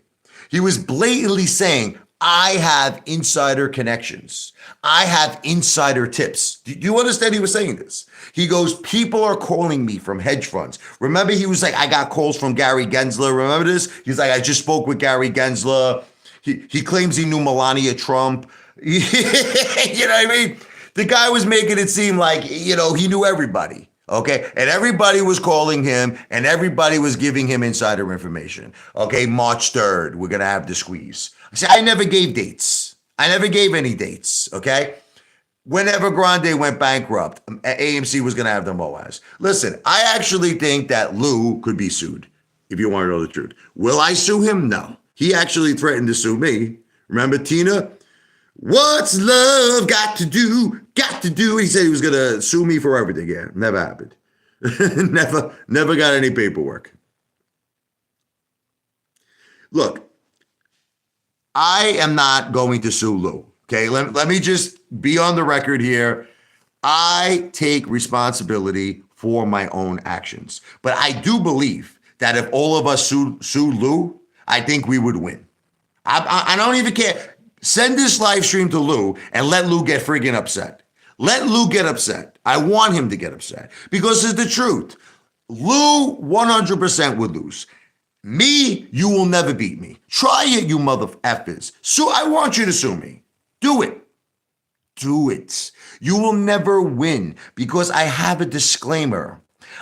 He was blatantly saying, I have insider connections. I have insider tips. Do you understand he was saying this? He goes, people are calling me from hedge funds. Remember, he was like, I got calls from Gary Gensler. Remember this? He's like, I just spoke with Gary Gensler. He claims he knew Melania Trump. You know what I mean? The guy was making it seem like, he knew everybody. Okay. And everybody was calling him and everybody was giving him insider information. Okay. March 3rd, we're going to have the squeeze. See, I never gave dates. I never gave any dates. Okay. Whenever Grande went bankrupt, AMC was going to have the MOAS. Listen, I actually think that Lou could be sued, if you want to know the truth. Will I sue him? No. He actually threatened to sue me. Remember Tina? What's love got to do? Got to do. He said he was going to sue me for everything. Yeah, never happened. never got any paperwork. Look, I am not going to sue Lou. Okay, let me just be on the record here. I take responsibility for my own actions. But I do believe that if all of us sued Lou, I think we would win. I don't even care. Send this live stream to Lou and let Lou get friggin' upset. Let Lou get upset. I want him to get upset because it's the truth. Lou 100% would lose. Me, you will never beat me. Try it, you mother effers. So I want you to sue me. Do it. Do it. You will never win because I have a disclaimer.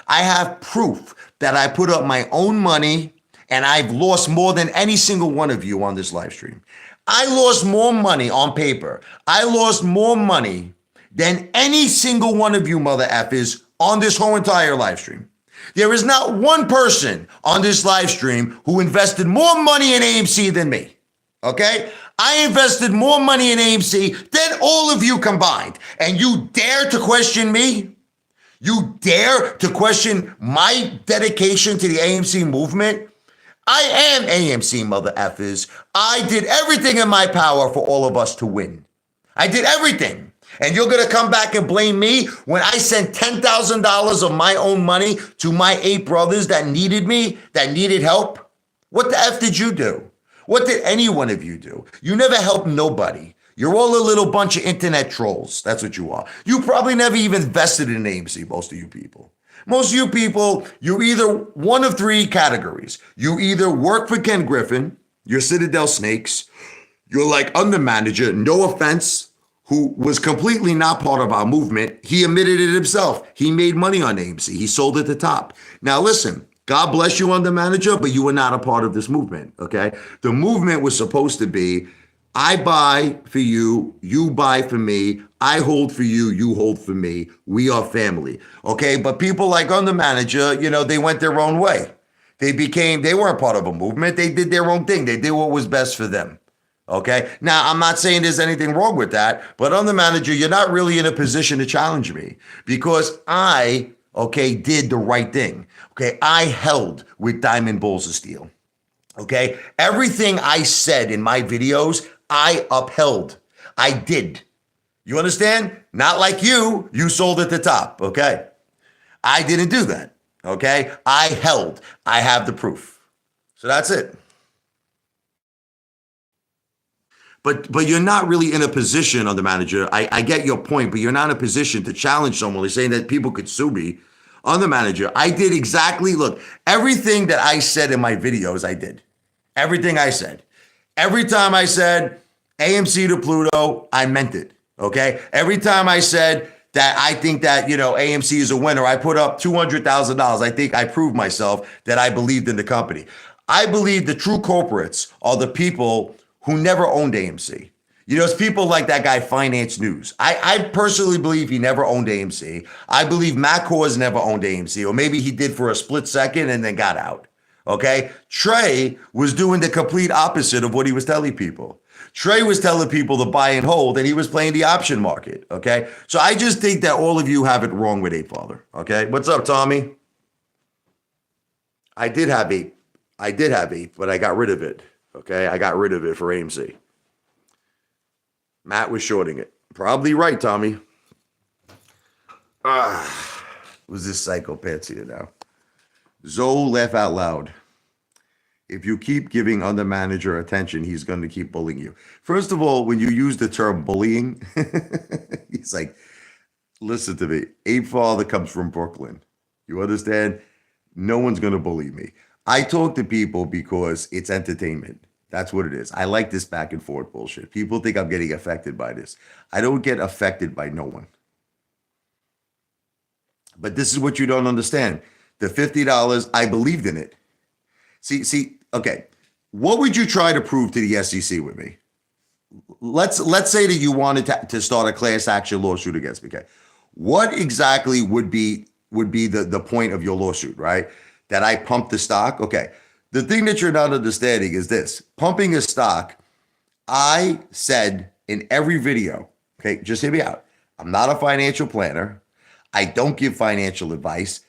I have proof that I put up my own money and I've lost more than any single one of you on this live stream. I lost more money on paper. I lost more money than any single one of you mother effers on this whole entire live stream. There is not one person on this live stream who invested more money in AMC than me. Okay? I invested more money in AMC than all of you combined. And you dare to question me? You dare to question my dedication to the AMC movement? I am AMC, mother effers. I did everything in my power for all of us to win. I did everything. And you're going to come back and blame me when I sent $10,000 of my own money to my 8 brothers that needed me, that needed help? What the F did you do? What did any one of you do? You never helped nobody. You're all a little bunch of internet trolls. That's what you are. You probably never even invested in AMC, most of you people. Most of you people, you're either one of 3 categories. You either work for Ken Griffin, you're Citadel Snakes, you're like under manager, no offense, who was completely not part of our movement. He admitted it himself. He made money on AMC. He sold at the top. Now listen, God bless you under manager, but you were not a part of this movement, okay? The movement was supposed to be, I buy for you, you buy for me, I hold for you, you hold for me. We are family, okay? But people like under manager, they went their own way. They weren't part of a movement. They did their own thing. They did what was best for them, okay? Now, I'm not saying there's anything wrong with that, but under manager, you're not really in a position to challenge me because I did the right thing, okay? I held with Diamond Balls of Steel, okay? Everything I said in my videos, I upheld. I did. You understand? Not like you sold at the top, okay? I didn't do that, okay? I held. I have the proof. So that's it. But you're not really in a position on the manager. I get your point, but you're not in a position to challenge someone. They're saying that people could sue me on the manager. I did exactly, look, everything that I said in my videos, I did. Everything I said. Every time I said AMC to Pluto, I meant it, okay? Every time I said that I think that, AMC is a winner, I put up $200,000. I think I proved myself that I believed in the company. I believe the true culprits are the people who never owned AMC. It's people like that guy, Finance News. I personally believe he never owned AMC. I believe Matt Kors never owned AMC, or maybe he did for a split second and then got out. Okay? Trey was doing the complete opposite of what he was telling people. Trey was telling people to buy and hold, and he was playing the option market. Okay? So I just think that all of you have it wrong with Apefather. Okay? What's up, Tommy? I did have Ape, but I got rid of it. Okay? I got rid of it for AMC. Matt was shorting it. Probably right, Tommy. Who's this psychopath here now? Zoe, laugh out loud. If you keep giving under manager attention, he's going to keep bullying you. First of all, when you use the term bullying, he's like, listen to me. Apefather comes from Brooklyn. You understand? No one's going to bully me. I talk to people because it's entertainment. That's what it is. I like this back and forth bullshit. People think I'm getting affected by this. I don't get affected by no one. But this is what you don't understand. The $50, I believed in it. See, okay. What would you try to prove to the SEC with me? Let's say that you wanted to start a class action lawsuit against me. Okay. What exactly would be the point of your lawsuit, right? That I pumped the stock? Okay. The thing that you're not understanding is this. Pumping a stock, I said in every video, okay, just hear me out. I'm not a financial planner. I don't give financial advice.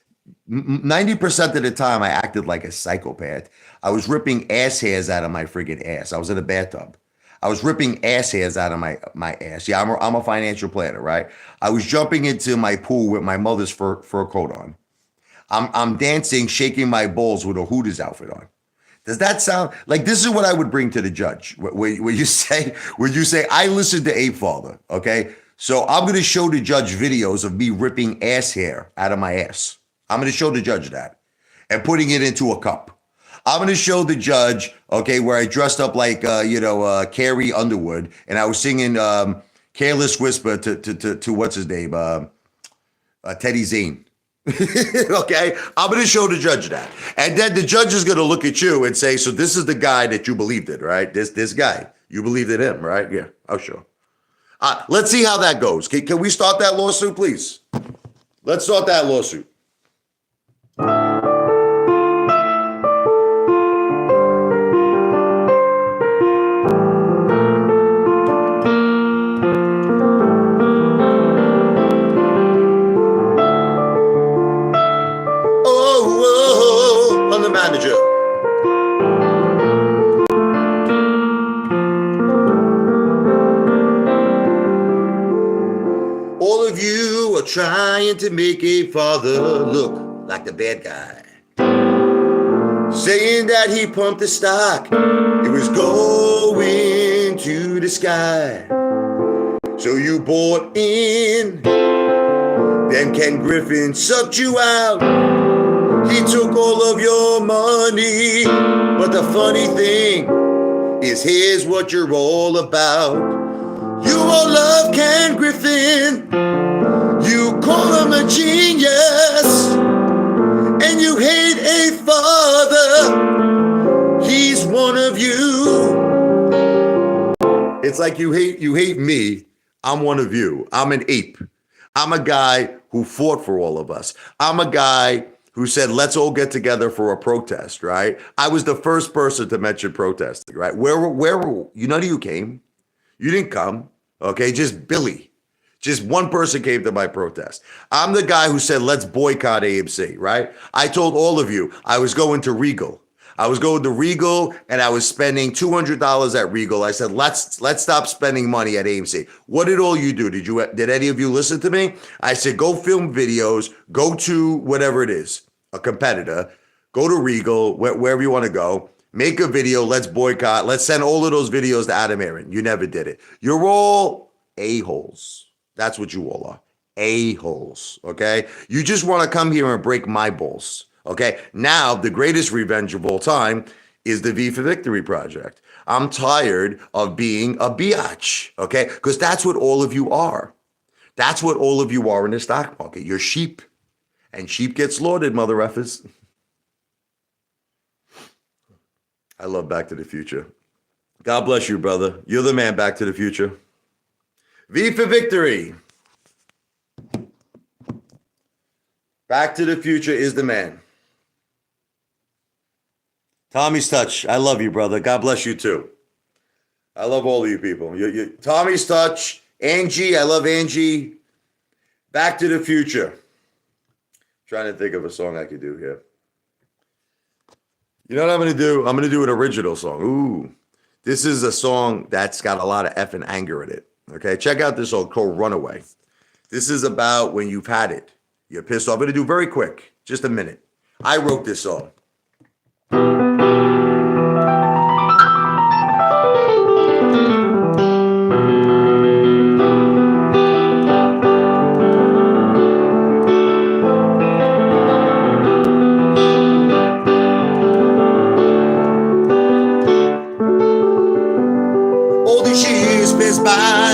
90% of the time, I acted like a psychopath. I was ripping ass hairs out of my friggin' ass. I was in a bathtub. I was ripping ass hairs out of my ass. Yeah, I'm a financial planner, right? I was jumping into my pool with my mother's fur coat on. I'm dancing, shaking my balls with a Hooters outfit on. Does that sound like this is what I would bring to the judge? Where you say, I listened to Apefather, okay? So I'm going to show the judge videos of me ripping ass hair out of my ass. I'm going to show the judge that and putting it into a cup. I'm going to show the judge, okay, where I dressed up like, Carrie Underwood, and I was singing Careless Whisper to what's his name? Teddy Zane. Okay, I'm going to show the judge that. And then the judge is going to look at you and say, so this is the guy that you believed in, right? This guy. You believed in him, right? Yeah, oh, sure. Let's see how that goes. Can we start that lawsuit, please? Let's start that lawsuit. Oh, I'm the manager. All of you are trying to make Apefather look like the bad guy. Saying that he pumped the stock, it was going to the sky. So you bought in, then Ken Griffin sucked you out. He took all of your money, but the funny thing is here's what you're all about. You all love Ken Griffin, you call him a genius, and you hate Apefather, he's one of you. It's like you hate me, I'm one of you. I'm an ape. I'm a guy who fought for all of us. I'm a guy who said, let's all get together for a protest, right? I was the first person to mention protesting, right? Where none of you came. You didn't come, okay? Just Billy. Just one person came to my protest. I'm the guy who said, let's boycott AMC, right? I told all of you I was going to Regal. I was going to Regal and I was spending $200 at Regal. I said, let's stop spending money at AMC. What did all you do? Did any of you listen to me? I said, go film videos, go to whatever it is, a competitor, go to Regal, wherever you want to go. Make a video, let's boycott, let's send all of those videos to Adam Aaron. You never did it. You're all a-holes. That's what you all are, a-holes, okay? You just want to come here and break my balls, okay? Now, the greatest revenge of all time is the V for Victory project. I'm tired of being a biatch, okay? Because that's what all of you are. That's what all of you are in the stock market. You're sheep, and sheep get slaughtered, mother effers. I love Back to the Future. God bless you, brother. You're the man, Back to the Future. V for Victory. Back to the Future is the man. Tommy's Touch. I love you, brother. God bless you, too. I love all of you people. Tommy's Touch. Angie. I love Angie. Back to the Future. Trying to think of a song I could do here. You know what I'm going to do? I'm going to do an original song. Ooh, this is a song that's got a lot of effing anger in it. Okay, check out this song called Runaway. This is about when you've had it. You're pissed off. I'm going to do very quick, just a minute. I wrote this song.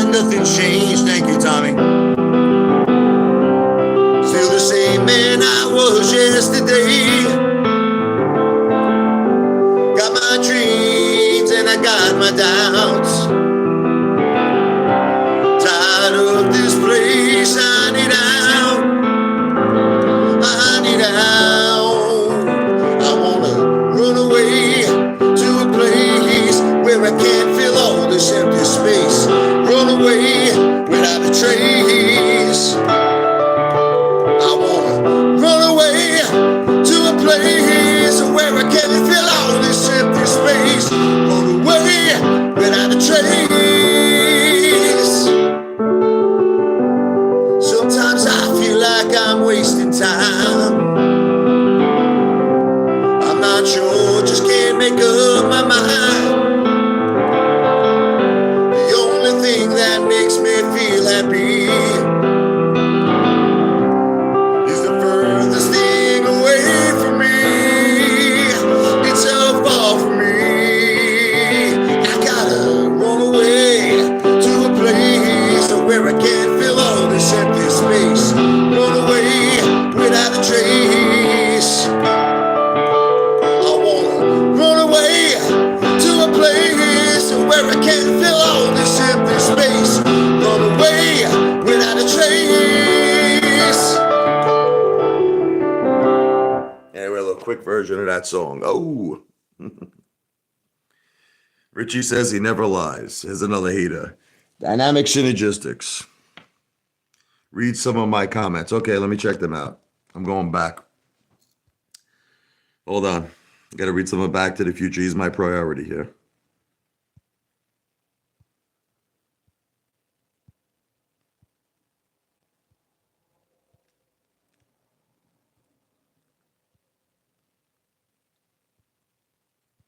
Nothing's changed, thank you, Tommy. Still the same man I was yesterday. Got my dreams and I got my doubts. Tired of this place, I need out. I need out. I wanna run away to a place where I can't feel all this empty space. Run away without a trace. I wanna run away to a place where I can't feel all this empty space. Run away without a trace. Sometimes I feel like I'm wasting time. I'm not sure, just can't make up my mind. That makes me feel happy is the furthest thing away from me. It's a place where I can feel all this empty space. Run away without a trace. Anyway, a little quick version of that song. Oh. Richie says he never lies. Here's another hater. Dynamic synergistics. Read some of my comments. Okay, let me check them out. I'm going back. Hold on. I got to read some of Back to the Future. He's my priority here.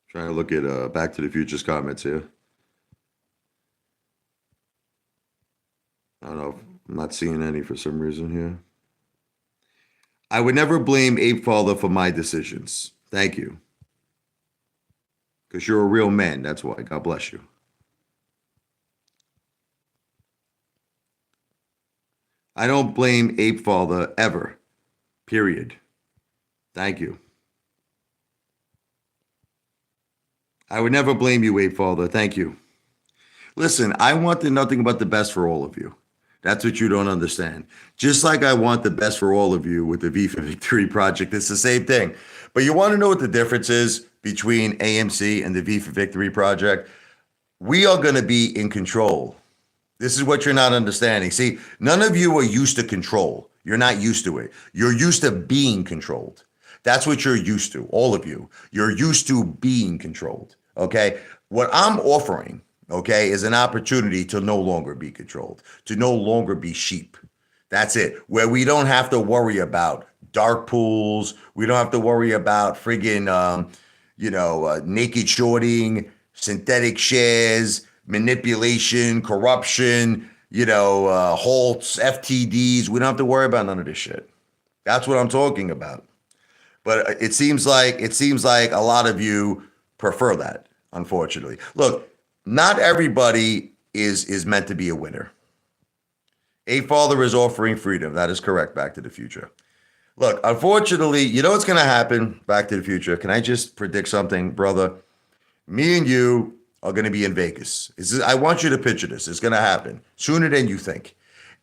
Trying to look at Back to the Future's comments here. I don't know. I'm not seeing any for some reason here. I would never blame Apefather for my decisions. Thank you. Because you're a real man. That's why. God bless you. I don't blame Apefather ever. Period. Thank you. I would never blame you, Apefather. Thank you. Listen, I wanted nothing but the best for all of you. That's what you don't understand. Just like I want the best for all of you with the V for Victory project, it's the same thing. But you want to know what the difference is between AMC and the V for Victory project? We are going to be in control. This is what you're not understanding. See, none of you are used to control. You're not used to it. You're used to being controlled. That's what you're used to, all of you. You're used to being controlled, okay? What I'm offering, okay, is an opportunity to no longer be controlled, to no longer be sheep. That's it. Where we don't have to worry about dark pools. We don't have to worry about friggin', naked shorting, synthetic shares, manipulation, corruption, halts, FTDs. We don't have to worry about none of this shit. That's what I'm talking about. But it seems like a lot of you prefer that, unfortunately. Look, not everybody is meant to be a winner. Apefather is offering freedom. That is correct, Back to the Future. Look, unfortunately, you know what's going to happen, Back to the Future? Can I just predict something, brother? Me and you are going to be in Vegas. I want you to picture this. It's going to happen sooner than you think.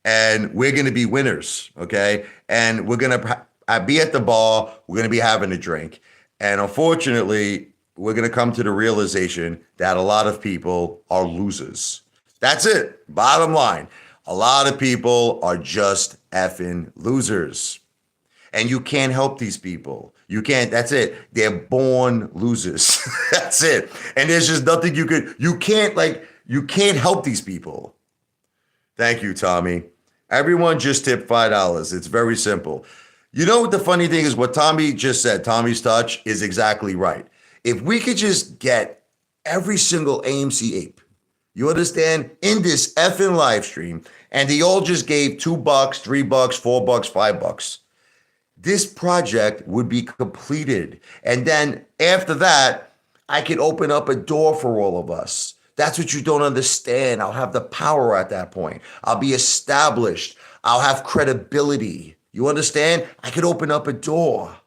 And we're going to be winners, okay? And we're going to be at the bar. We're going to be having a drink. And unfortunately, we're going to come to the realization that a lot of people are losers. That's it. Bottom line. A lot of people are just effing losers. And you can't help these people. You can't. That's it. They're born losers. That's it. And there's just nothing you can't help these people. Thank you, Tommy. Everyone just tip $5. It's very simple. You know what the funny thing is? What Tommy just said, Tommy's touch, is exactly right. If we could just get every single AMC ape, you understand, in this effing live stream, and they all just gave $2, $3, $4, $5, this project would be completed. And then after that, I could open up a door for all of us. That's what you don't understand. I'll have the power at that point. I'll be established. I'll have credibility. You understand? I could open up a door,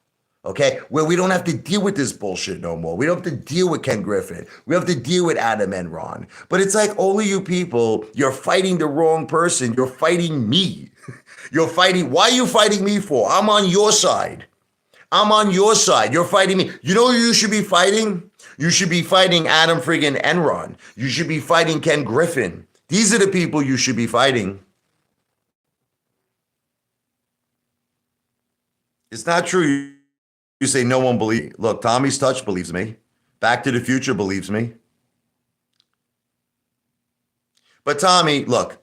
okay, where we don't have to deal with this bullshit no more. We don't have to deal with Ken Griffin. We don't have to deal with Adam Enron. But it's like, all of you people, you're fighting the wrong person. You're fighting me. You're fighting. Why are you fighting me for? I'm on your side. I'm on your side. You're fighting me. You know who you should be fighting? You should be fighting Adam friggin' Enron. You should be fighting Ken Griffin. These are the people you should be fighting. It's not true. You say no one believes me. Look, Tommy's touch believes me. Back to the Future believes me. But Tommy, look,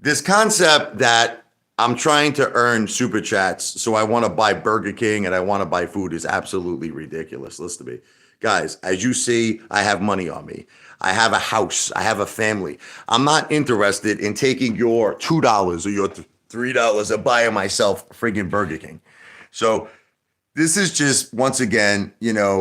this concept that I'm trying to earn super chats, so I want to buy Burger King and I want to buy food, is absolutely ridiculous. Listen to me. Guys, as you see, I have money on me. I have a house. I have a family. I'm not interested in taking your $2 or your $3 and buying myself friggin' Burger King. So this is just, once again,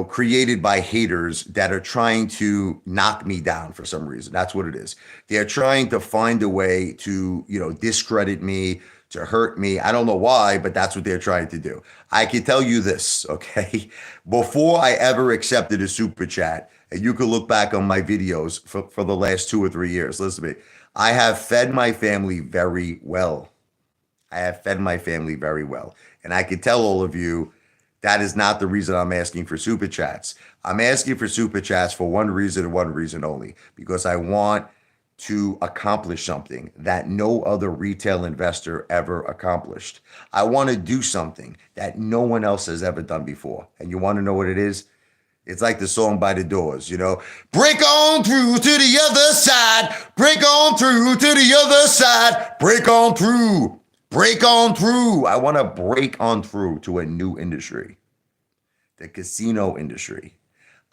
created by haters that are trying to knock me down for some reason. That's what it is. They're trying to find a way to, discredit me, to hurt me. I don't know why, but that's what they're trying to do. I can tell you this, okay? Before I ever accepted a super chat, and you can look back on my videos for the last 2 or 3 years, listen to me. I have fed my family very well. I have fed my family very well. And I can tell all of you that is not the reason I'm asking for super chats. I'm asking for super chats for one reason and one reason only, because I want to accomplish something that no other retail investor ever accomplished. I want to do something that no one else has ever done before. And you want to know what it is? It's like the song by The Doors, you know, break on through to the other side, break on through to the other side, break on through, break on through. I want to break on through to a new industry, the casino industry.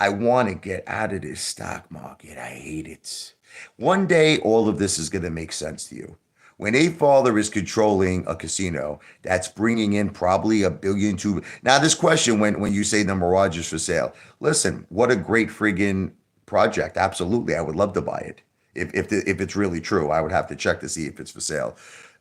I want to get out of this stock market. I hate it. One day, all of this is going to make sense to you. When Apefather is controlling a casino that's bringing in probably $1 billion, $2 billion. Now, this question, when you say the Mirage is for sale, listen, what a great friggin' project. Absolutely, I would love to buy it. If it's really true, I would have to check to see if it's for sale.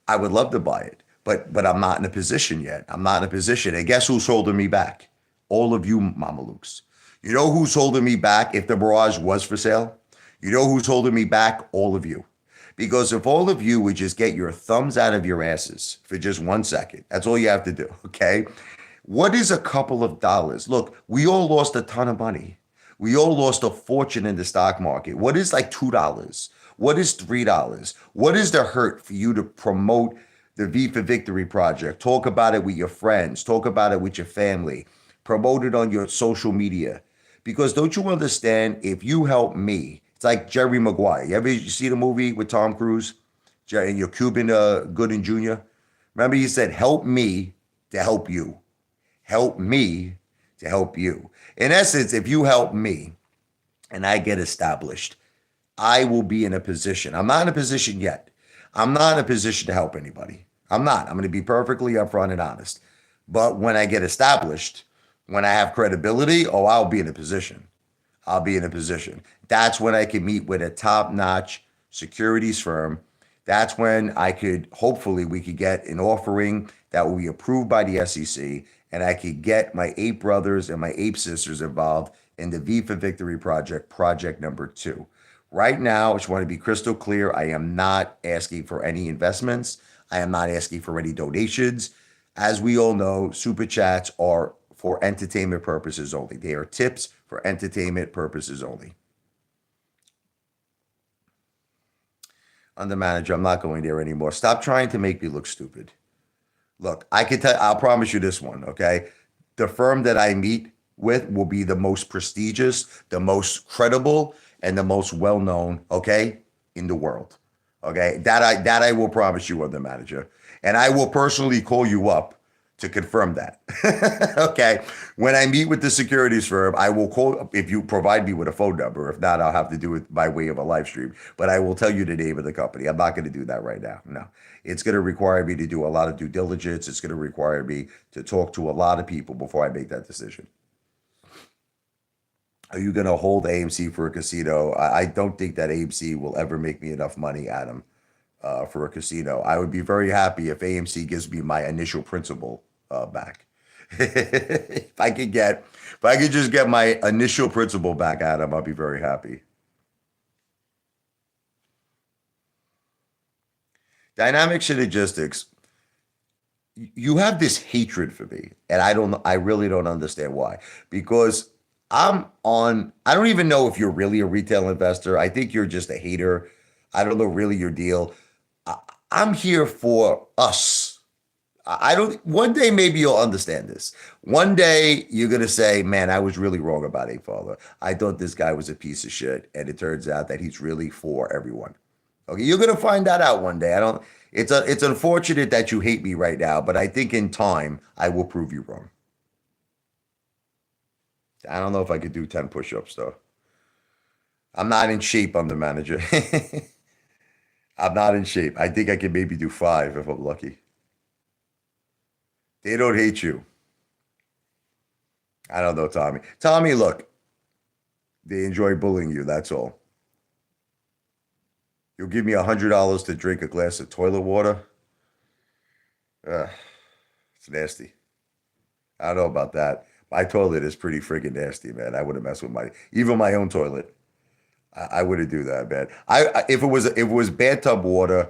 I would love to buy it, but I'm not in a position yet. I'm not in a position. And guess who's holding me back? All of you Mamalukes. You know who's holding me back if the Mirage was for sale? You know who's holding me back? All of you. Because if all of you would just get your thumbs out of your asses for just 1 second, that's all you have to do, okay? What is a couple of dollars? Look, we all lost a ton of money. We all lost a fortune in the stock market. What is like $2? What is $3? What is the hurt for you to promote the V for Victory project? Talk about it with your friends. Talk about it with your family. Promote it on your social media. Because don't you understand, if you help me, it's like Jerry Maguire. You see the movie with Tom Cruise? And your Cuban Gooding Jr.? Remember he said, help me to help you. Help me to help you. In essence, if you help me and I get established, I will be in a position. I'm not in a position yet. I'm not in a position to help anybody. I'm not. I'm going to be perfectly upfront and honest. But when I get established, when I have credibility, I'll be in a position. I'll be in a position. That's when I can meet with a top-notch securities firm. That's when hopefully we could get an offering that will be approved by the SEC, and I could get my Ape brothers and my Ape sisters involved in the V for Victory project, project number 2. Right now, I just want to be crystal clear. I am not asking for any investments. I am not asking for any donations. As we all know, super chats are for entertainment purposes only. They are tips for entertainment purposes only. Under manager, I'm not going there anymore. Stop trying to make me look stupid. Look, I'll promise you this one, okay? The firm that I meet with will be the most prestigious, the most credible, and the most well-known, okay, in the world. Okay, that I will promise you, under manager. And I will personally call you up to confirm that. Okay. When I meet with the securities firm, I will call if you provide me with a phone number. If not, I'll have to do it by way of a live stream. But I will tell you the name of the company. I'm not going to do that right now. No. It's going to require me to do a lot of due diligence. It's going to require me to talk to a lot of people before I make that decision. Are you going to hold AMC for a casino? I don't think that AMC will ever make me enough money, Adam, for a casino. I would be very happy if AMC gives me my initial principal back. If I could just get my initial principal back, Adam, I'll be very happy. Dynamic Synergistics, you have this hatred for me, and I really don't understand why. Because I don't even know if you're really a retail investor. I think you're just a hater. I don't know really your deal. I'm here for us. One day maybe you'll understand this. One day you're going to say, man, I was really wrong about Apefather. I thought this guy was a piece of shit. And it turns out that he's really for everyone. Okay. You're going to find that out one day. It's unfortunate that you hate me right now, but I think in time I will prove you wrong. I don't know if I could do 10 push-ups though. I'm not in shape. I'm the manager. I'm not in shape. I think I can maybe do 5 if I'm lucky. They don't hate you. I don't know, Tommy. Tommy, look, they enjoy bullying you. That's all. You'll give me $100 to drink a glass of toilet water. Ugh, it's nasty. I don't know about that. My toilet is pretty freaking nasty, man. I wouldn't mess with even my own toilet. I wouldn't do that, man. If it was bathtub water,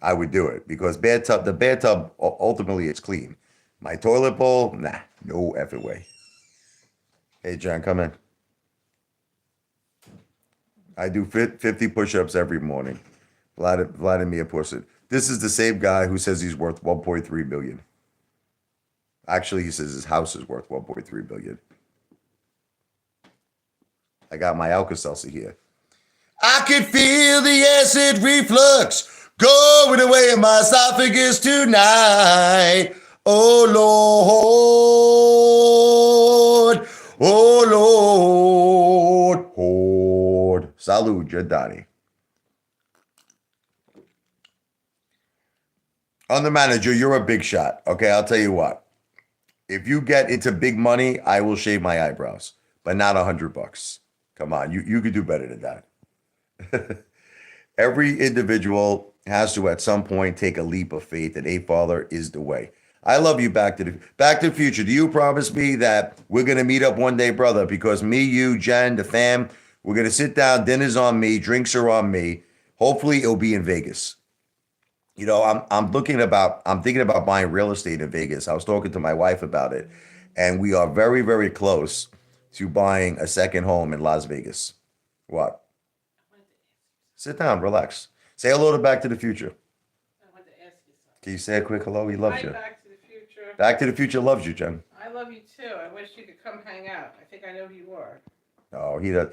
I would do it because the bathtub ultimately it's clean. My toilet bowl, nah, no effing way. Hey, John, come in. I do 50 push-ups every morning. Vladimir Putin. This is the same guy who says he's worth 1.3 billion. Actually, he says his house is worth 1.3 billion. I got my Alka-Seltzer here. I can feel the acid reflux going away in my esophagus tonight. Oh Lord, oh Lord. Salud, Jadani. On the manager, you're a big shot. Okay, I'll tell you what. If you get into big money, I will shave my eyebrows, but not $100. Come on, you could do better than that. Every individual has to at some point take a leap of faith that Apefather is the way. I love you, Back to the Future. Do you promise me that we're gonna meet up one day, brother? Because me, you, Jen, the fam, we're gonna sit down. Dinner's on me. Drinks are on me. Hopefully, it'll be in Vegas. I'm thinking about buying real estate in Vegas. I was talking to my wife about it, and we are very, very close to buying a second home in Las Vegas. What? Sit down, relax. Say hello to Back to the Future. I want to ask you something. Can you say a quick hello? He loves Hi, you. Back to the Future. Back to the Future loves you, Jen. I love you too. I wish you could come hang out. I think I know who you are. Oh, he does.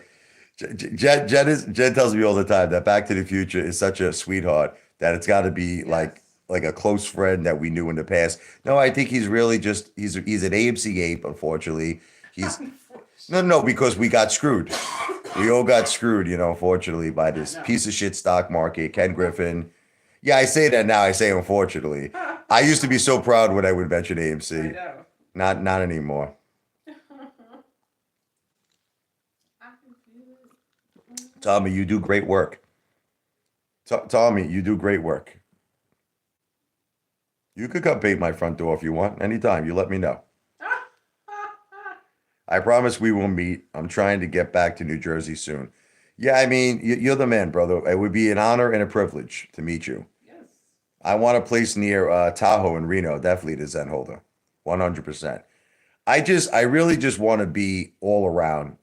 Jen tells me all the time that Back to the Future is such a sweetheart that it's got to be Yes. like a close friend that we knew in the past. No, I think he's really just he's an AMC ape. Unfortunately, he's no, because we got screwed. We all got screwed, unfortunately, by I this know. piece of shit stock market. Ken Griffin. Yeah, I say that now. I say unfortunately. I used to be so proud when I would mention I AMC. know. Not anymore. I can feel it. Tommy, you do great work. Tommy, you do great work. You could come paint my front door if you want. Anytime. You let me know. I promise we will meet. I'm trying to get back to New Jersey soon. Yeah, I mean, you're the man, brother. It would be an honor and a privilege to meet you. Yes. I want a place near Tahoe and Reno, definitely the Zen Holder, 100%. I really just want to be all around,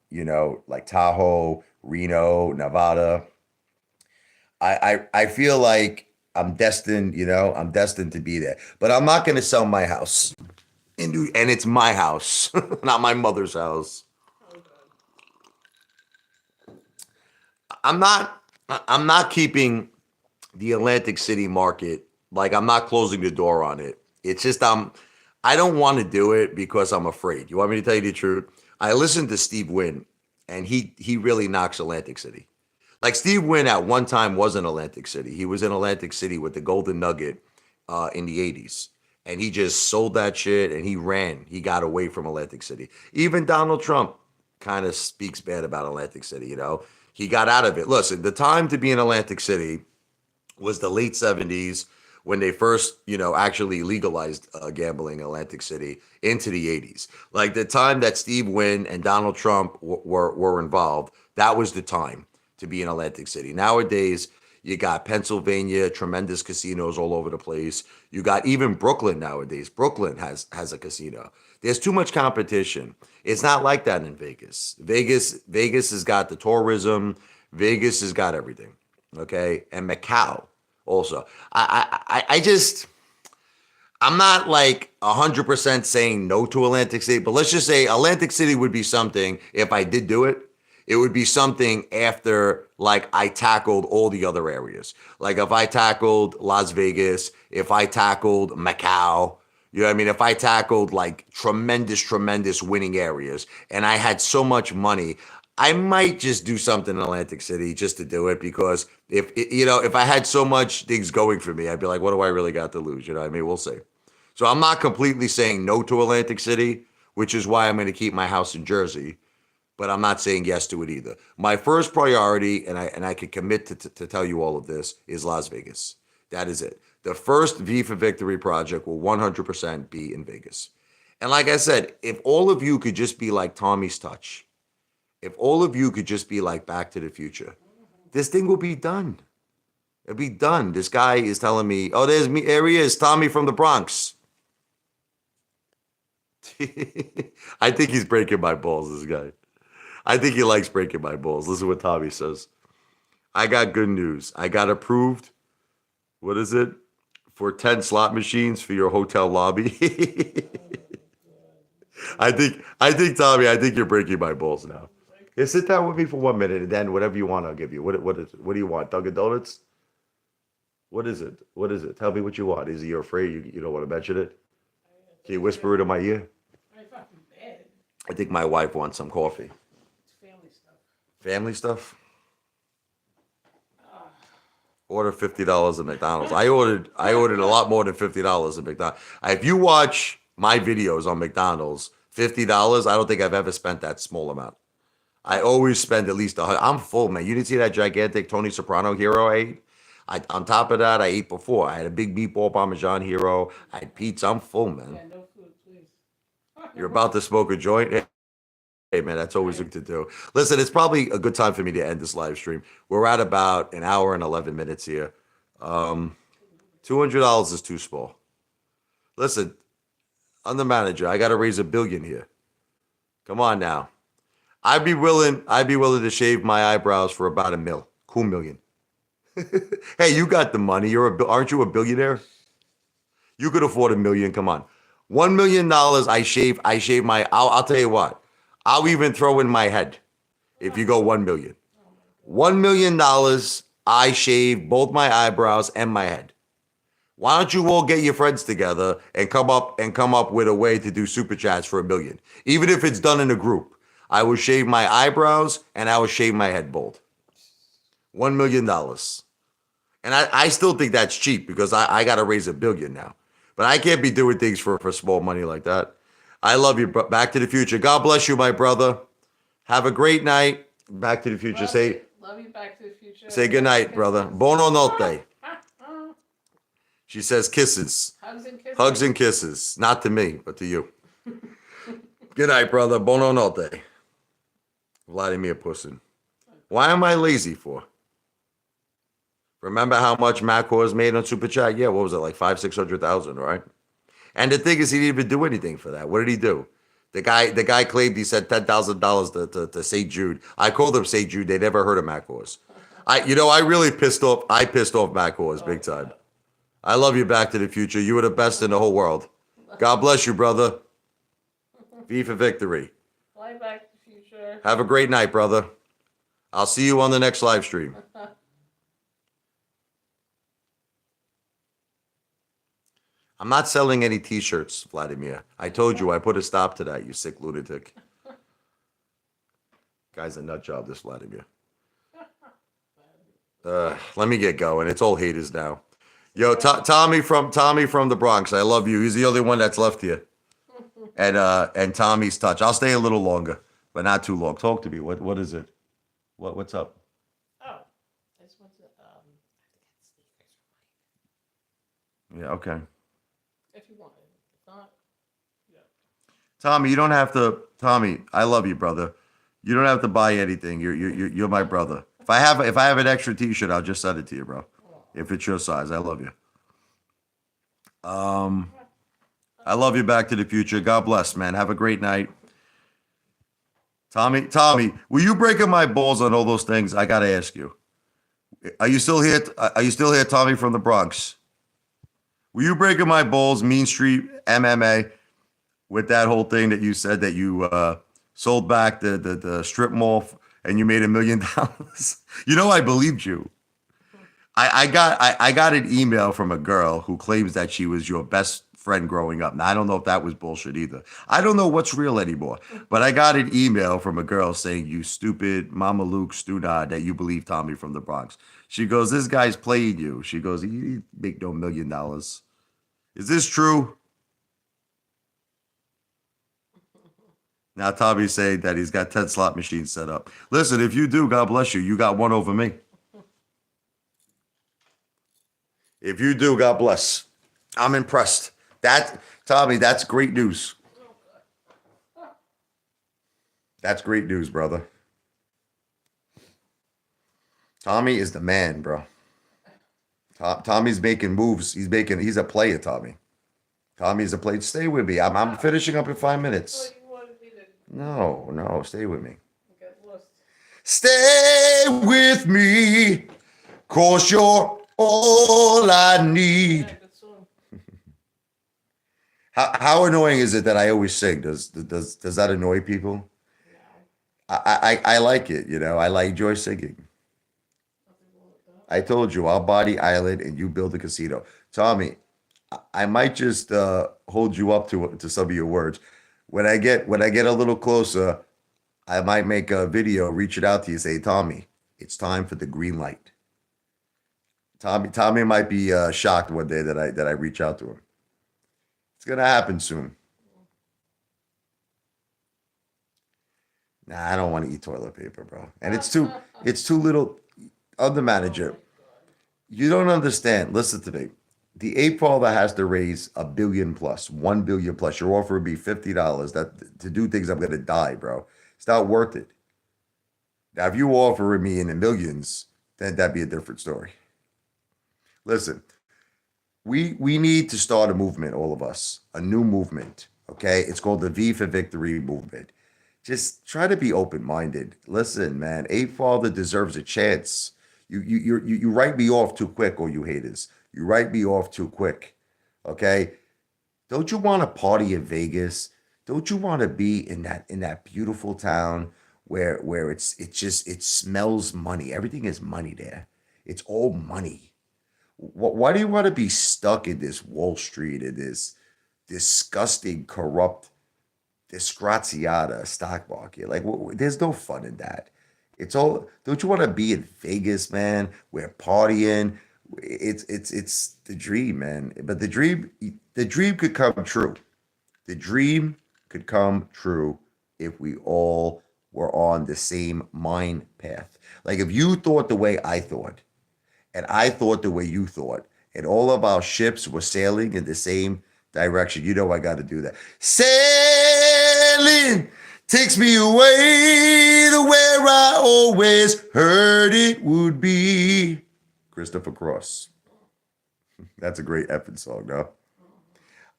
like Tahoe, Reno, Nevada. I feel like I'm destined to be there. But I'm not going to sell my house. And it's my house, not my mother's house. Oh, God. I'm not I'm not keeping the Atlantic City market, like I'm not closing the door on it. It's just I don't want to do it because I'm afraid. You want me to tell you the truth? I listened to Steve Wynn and he really knocks Atlantic City. Like Steve Wynn at one time was in Atlantic City. He was in Atlantic City with the Golden Nugget in the 80s. And he just sold that shit and he ran. He got away from Atlantic City. Even Donald Trump kind of speaks bad about Atlantic City. He got out of it. Listen, the time to be in Atlantic City was the late 70s when they first, actually legalized gambling in Atlantic City into the 80s. Like the time that Steve Wynn and Donald Trump were involved, that was the time to be in Atlantic City. Nowadays, you got Pennsylvania, tremendous casinos all over the place. You got even Brooklyn nowadays. Brooklyn has a casino. There's too much competition. It's not like that in Vegas. Vegas has got the tourism. Vegas has got everything. Okay, and Macau also. I'm not like 100% saying no to Atlantic City, but let's just say Atlantic City would be something if I did do it. It would be something after like I tackled all the other areas. Like if I tackled Las Vegas, if I tackled Macau, you know what I mean? If I tackled like tremendous winning areas and I had so much money, I might just do something in Atlantic City just to do it because if I had so much things going for me, I'd be like, what do I really got to lose? You know what I mean? We'll see. So I'm not completely saying no to Atlantic City, which is why I'm going to keep my house in Jersey, but I'm not saying yes to it either. My first priority, and I can commit to tell you all of this, is Las Vegas. That is it. The first V for Victory project will 100% be in Vegas. And like I said, if all of you could just be like Tommy's Touch, if all of you could just be like Back to the Future, this thing will be done. It'll be done. This guy is telling me, oh, there's me. There he is, Tommy from the Bronx. I think he's breaking my balls, this guy. I think he likes breaking my balls. Listen to what Tommy says. I got good news. I got approved. What is it? For 10 slot machines for your hotel lobby. I think, Tommy, I think you're breaking my balls now. Yeah, sit down with me for 1 minute, and then whatever you want, I'll give you. What do you want? Dunkin' Donuts? What is it? What is it? Tell me what you want. Is it you're afraid you don't want to mention it? Can you whisper it in my ear? I think my wife wants some coffee. It's family stuff. Family stuff? Order $50 at McDonald's. I ordered a lot more than $50 at McDonald's. If you watch my videos on McDonald's, $50, I don't think I've ever spent that small amount. I always spend at least $100. I'm full, man. You didn't see that gigantic Tony Soprano hero I ate? On top of that, I ate before. I had a big meatball Parmesan hero. I had pizza. I'm full, man. Yeah, no food, please. You're about to smoke a joint? Hey, man, that's always good to do. Listen, it's probably a good time for me to end this live stream. We're at about an hour and 11 minutes here. $200 is too small. Listen, I'm the manager. I got to raise $1 billion here. Come on now. I'd be willing to shave my eyebrows for about $1 million. Cool million. Hey, you got the money. Aren't you a billionaire? You could afford $1 million. Come on. $1 million. I shave my, I'll tell you what. I'll even throw in my head if you go 1 million. $1 million, I shave both my eyebrows and my head. Why don't you all get your friends together and come up with a way to do super chats for $1 million? Even if it's done in a group. I will shave my eyebrows and I will shave my head bald. $1 million. And I still think that's cheap because I got to raise $1 billion now. But I can't be doing things for small money like that. I love you. Back to the Future. God bless you, my brother. Have a great night. Back to the Future. Love you, Back to the Future. Say good night, brother. Buona notte. She says kisses. Hugs and kisses. Hugs and kisses. Not to me, but to you. Good night, brother. Buona notte. Vladimir Pussin. Why am I lazy for? Remember how much Matt Kors made on Super Chat? Yeah, what was it, like 500,000-600,000, right? And the thing is, he didn't even do anything for that. What did he do? The guy claimed he said $10,000 to St. Jude. I called him St. Jude. They never heard of Matt Kors. I really pissed off. I pissed off Matt Kors big time. I love you, Back to the Future. You were the best in the whole world. God bless you, brother. V for Victory. Fly Back to the Future. Have a great night, brother. I'll see you on the next live stream. I'm not selling any t-shirts, Vladimir. I told you I put a stop to that, you sick lunatic. Guy's a nut job, this Vladimir. Let me get going. It's all haters now. Yo, Tommy from the Bronx. I love you. He's the only one that's left here. And Tommy's Touch. I'll stay a little longer, but not too long. Talk to me. What is it? What's up? Oh, I just want to Yeah, okay. if you want it. If not, yeah. Tommy, you don't have to. Tommy, I love you, brother. You don't have to buy anything. You're my brother. If I have an extra T-shirt, I'll just send it to you, bro. If it's your size, I love you. I love you, Back to the Future. God bless, man. Have a great night. Tommy, were you breaking my balls on all those things? I gotta ask you. Are you still here? Tommy from the Bronx? Were you breaking my balls, Mean Street MMA, with that whole thing that you said that you sold back the strip mall and you made $1 million? You know, I believed you. I got an email from a girl who claims that she was your best friend growing up. Now, I don't know if that was bullshit either. I don't know what's real anymore. But I got an email from a girl saying, you stupid Mama Luke Stunad, that you believe Tommy from the Bronx. She goes, this guy's playing you. She goes, he make no $1 million. Is this true? Now Tommy's saying that he's got 10 slot machines set up. Listen, if you do, God bless you. You got one over me. If you do, God bless. I'm impressed. That, Tommy, that's great news. That's great news, brother. Tommy is the man, bro. Tommy's making moves. He's a player, Tommy. Tommy's a player. Stay with me. I'm finishing up in 5 minutes. You wanted me to No, stay with me. get lost. Stay with me, cause you're all I need. Yeah, good song. How annoying is it that I always sing? Does that annoy people? No, I like it, you know. I like enjoy singing. nothing wrong with that. I told you, I'll buy the island and you build a casino. Tommy, I might just hold you up to some of your words. When I get a little closer, I might make a video, reach it out to you, say, Tommy, it's time for the green light. Tommy might be shocked one day that I reach out to him. It's gonna happen soon. Nah, I don't want to eat toilet paper, bro. And it's too little. Other manager, Oh my you don't understand. Listen to me. The ape father has to raise a billion plus, 1 billion plus. Your offer would be $50. That to do things I'm gonna die, bro. It's not worth it. Now, if you offer me in the millions, then that'd be a different story. Listen, we need to start a movement, all of us, a new movement. Okay, it's called the V for Victory movement. Just try to be open minded. Listen, man, Ape Father deserves a chance. You write me off too quick, all you haters. You write me off too quick. Okay, don't you want to party in Vegas? Don't you want to be in that beautiful town where it smells money. Everything is money there. It's all money. Why do you want to be stuck in this Wall Street in this disgusting, corrupt, disgraziata stock market? Like, there's no fun in that. It's all. Don't you want to be in Vegas, man? We're partying. It's the dream, man. But the dream could come true. The dream could come true if we all were on the same mind path. Like if you thought the way I thought, and I thought the way you thought, and all of our ships were sailing in the same direction. You know I got to do that. Sailing takes me away to where I always heard it would be. Christopher Cross. That's a great effing song, no?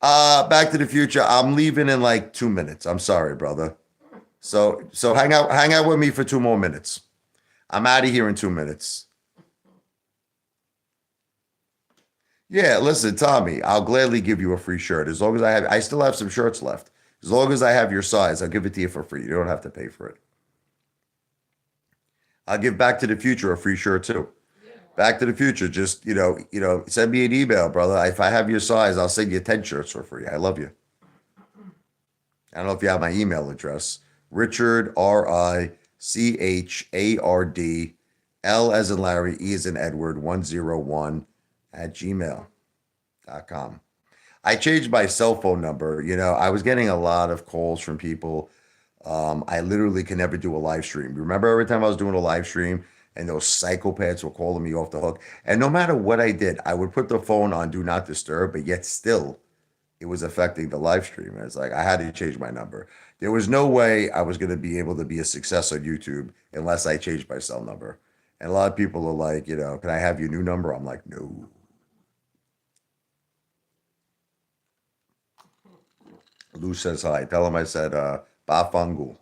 Back to the Future. I'm leaving in like 2 minutes. I'm sorry, brother. So hang out with me for 2 more minutes. I'm out of here in 2 minutes. Yeah, listen, Tommy, I'll gladly give you a free shirt as long as I still have some shirts left. As long as I have your size, I'll give it to you for free. You don't have to pay for it. I'll give Back to the Future a free shirt too. Yeah, Back to the Future, just send me an email, brother. If I have your size, I'll send you 10 shirts for free. I love you. I don't know if you have my email address. Richard RICHARD L as in Larry, E as in Edward 101 at gmail.com. I changed my cell phone number. I was getting a lot of calls from people. I literally can never do a live stream. Remember every time I was doing a live stream and those psychopaths were calling me off the hook? And no matter what I did, I would put the phone on do not disturb, but yet still it was affecting the live stream. And it's like I had to change my number. There was no way I was going to be able to be a success on YouTube unless I changed my cell number. And a lot of people are like, can I have your new number? I'm like, no. Lou says hi. Tell him I said, Bafangul.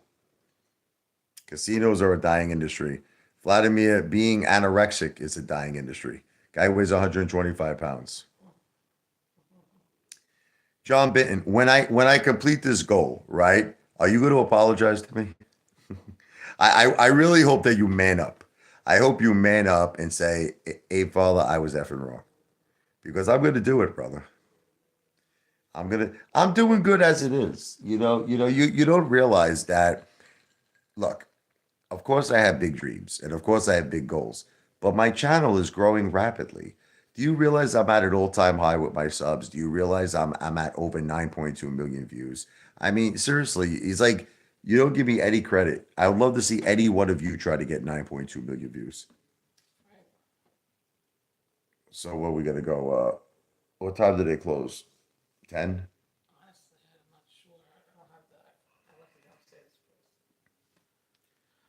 Casinos are a dying industry. Vladimir, being anorexic is a dying industry. Guy weighs 125 pounds. John Bitton, when I complete this goal, right? Are you going to apologize to me? I really hope that you man up. I hope you man up and say, "Hey, father, I was effing wrong," because I'm going to do it, brother. I'm doing good as it is. You don't realize that. Look, of course I have big dreams, and of course I have big goals, but my channel is growing rapidly. Do you realize I'm at an all-time high with my subs? Do you realize I'm at over 9.2 million views? I mean, seriously, it's like you don't give me any credit. I would love to see any one of you try to get 9.2 million views. So what we gotta go? What time do they close? 10? Honestly, I'm not sure. I don't have that. I left it downstairs first.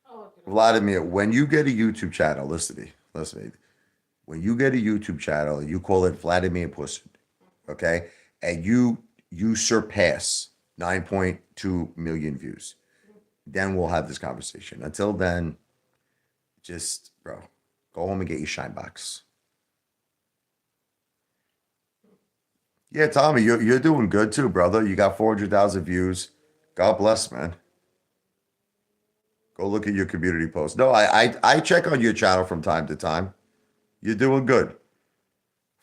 I'll look it up. Vladimir, when you get a YouTube channel, listen to me. When you get a YouTube channel, you call it Vladimir Puss, okay? And you surpass 9.2 million views, then we'll have this conversation. Until then, just bro, go home and get your shine box. Yeah, Tommy, you're doing good too, brother. You got 400,000 views. God bless, man. Go look at your community posts. No, I check on your channel from time to time. You're doing good.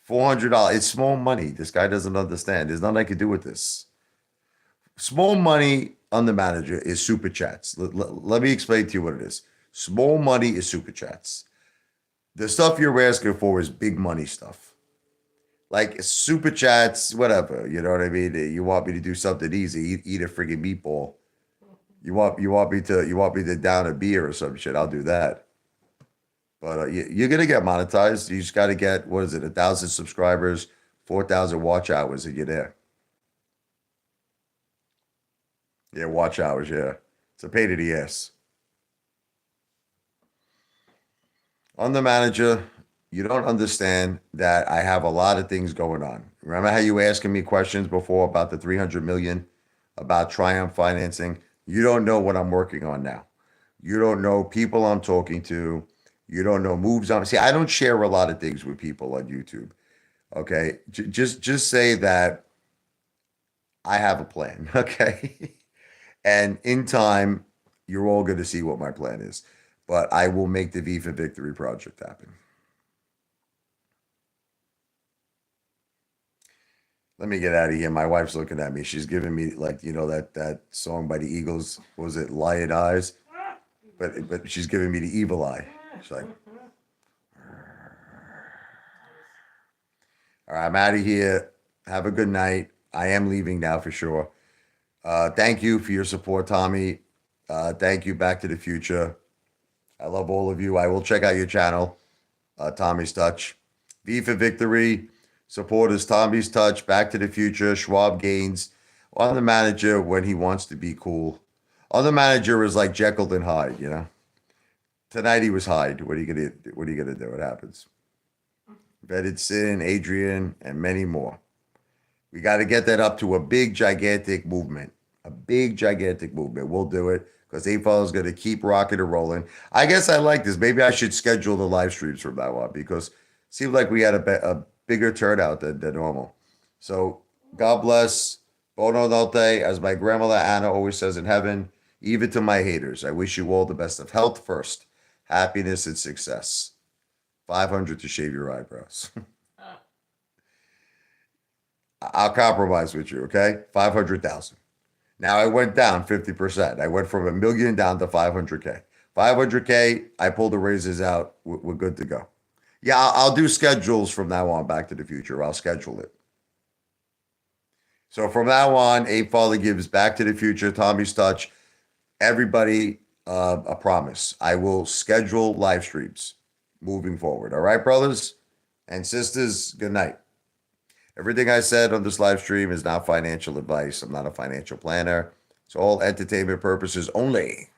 $400. It's small money. This guy doesn't understand. There's nothing I can do with this. Small money on the manager is super chats. Let me explain to you what it is. Small money is super chats. The stuff you're asking for is big money stuff. Like super chats, whatever. You know what I mean? You want me to do something easy, eat a friggin' meatball. You want me to down a beer or some shit. I'll do that. But you're gonna get monetized. You just got to get, what is it, 1,000 subscribers, 4,000 watch hours, and you're there. Yeah, watch hours. Yeah, it's a pain in the ass. On the manager, you don't understand that I have a lot of things going on. Remember how you were asking me questions before about the 300 million, about Triumph financing? You don't know what I'm working on now. You don't know people I'm talking to. You don't know moves I'm. See, I don't share a lot of things with people on YouTube. Okay, just say that I have a plan. Okay, and in time, you're all going to see what my plan is. But I will make the V for Victory project happen. Let me get out of here. My wife's looking at me. She's giving me like that song by the Eagles. What was it, Lion Eyes? But she's giving me the evil eye. She's like, all right, I'm out of here. Have a good night. I am leaving now for sure. Thank you for your support, Tommy. Thank you, Back to the Future. I love all of you. I will check out your channel, Tommy's Touch. V for Victory. Supporters Tommy's Touch, Back to the Future, Schwab Gaines. On the manager when he wants to be cool. On the manager is like Jekyll and Hyde, you know. Tonight he was Hyde. What are you gonna do? What happens? Vetted Sin, Adrian, and many more. We got to get that up to a big, gigantic movement. A big, gigantic movement. We'll do it because Apefather is going to keep rocking and rolling. I guess I like this. Maybe I should schedule the live streams from now on because it seemed like we had a bigger turnout than normal. So God bless. Bono Notte, as my grandmother Anna always says in heaven, even to my haters, I wish you all the best of health first, happiness and success. 500 to shave your eyebrows. I'll compromise with you, okay? 500,000. Now I went down 50%. I went from a million down to 500K. 500K, I pulled the razors out. We're good to go. Yeah, I'll do schedules from now on, Back to the Future. I'll schedule it. So from now on, Apefather gives Back to the Future, Tommy's Touch, everybody a promise. I will schedule live streams moving forward. All right, brothers and sisters, good night. Everything I said on this live stream is not financial advice. I'm not a financial planner. It's all entertainment purposes only.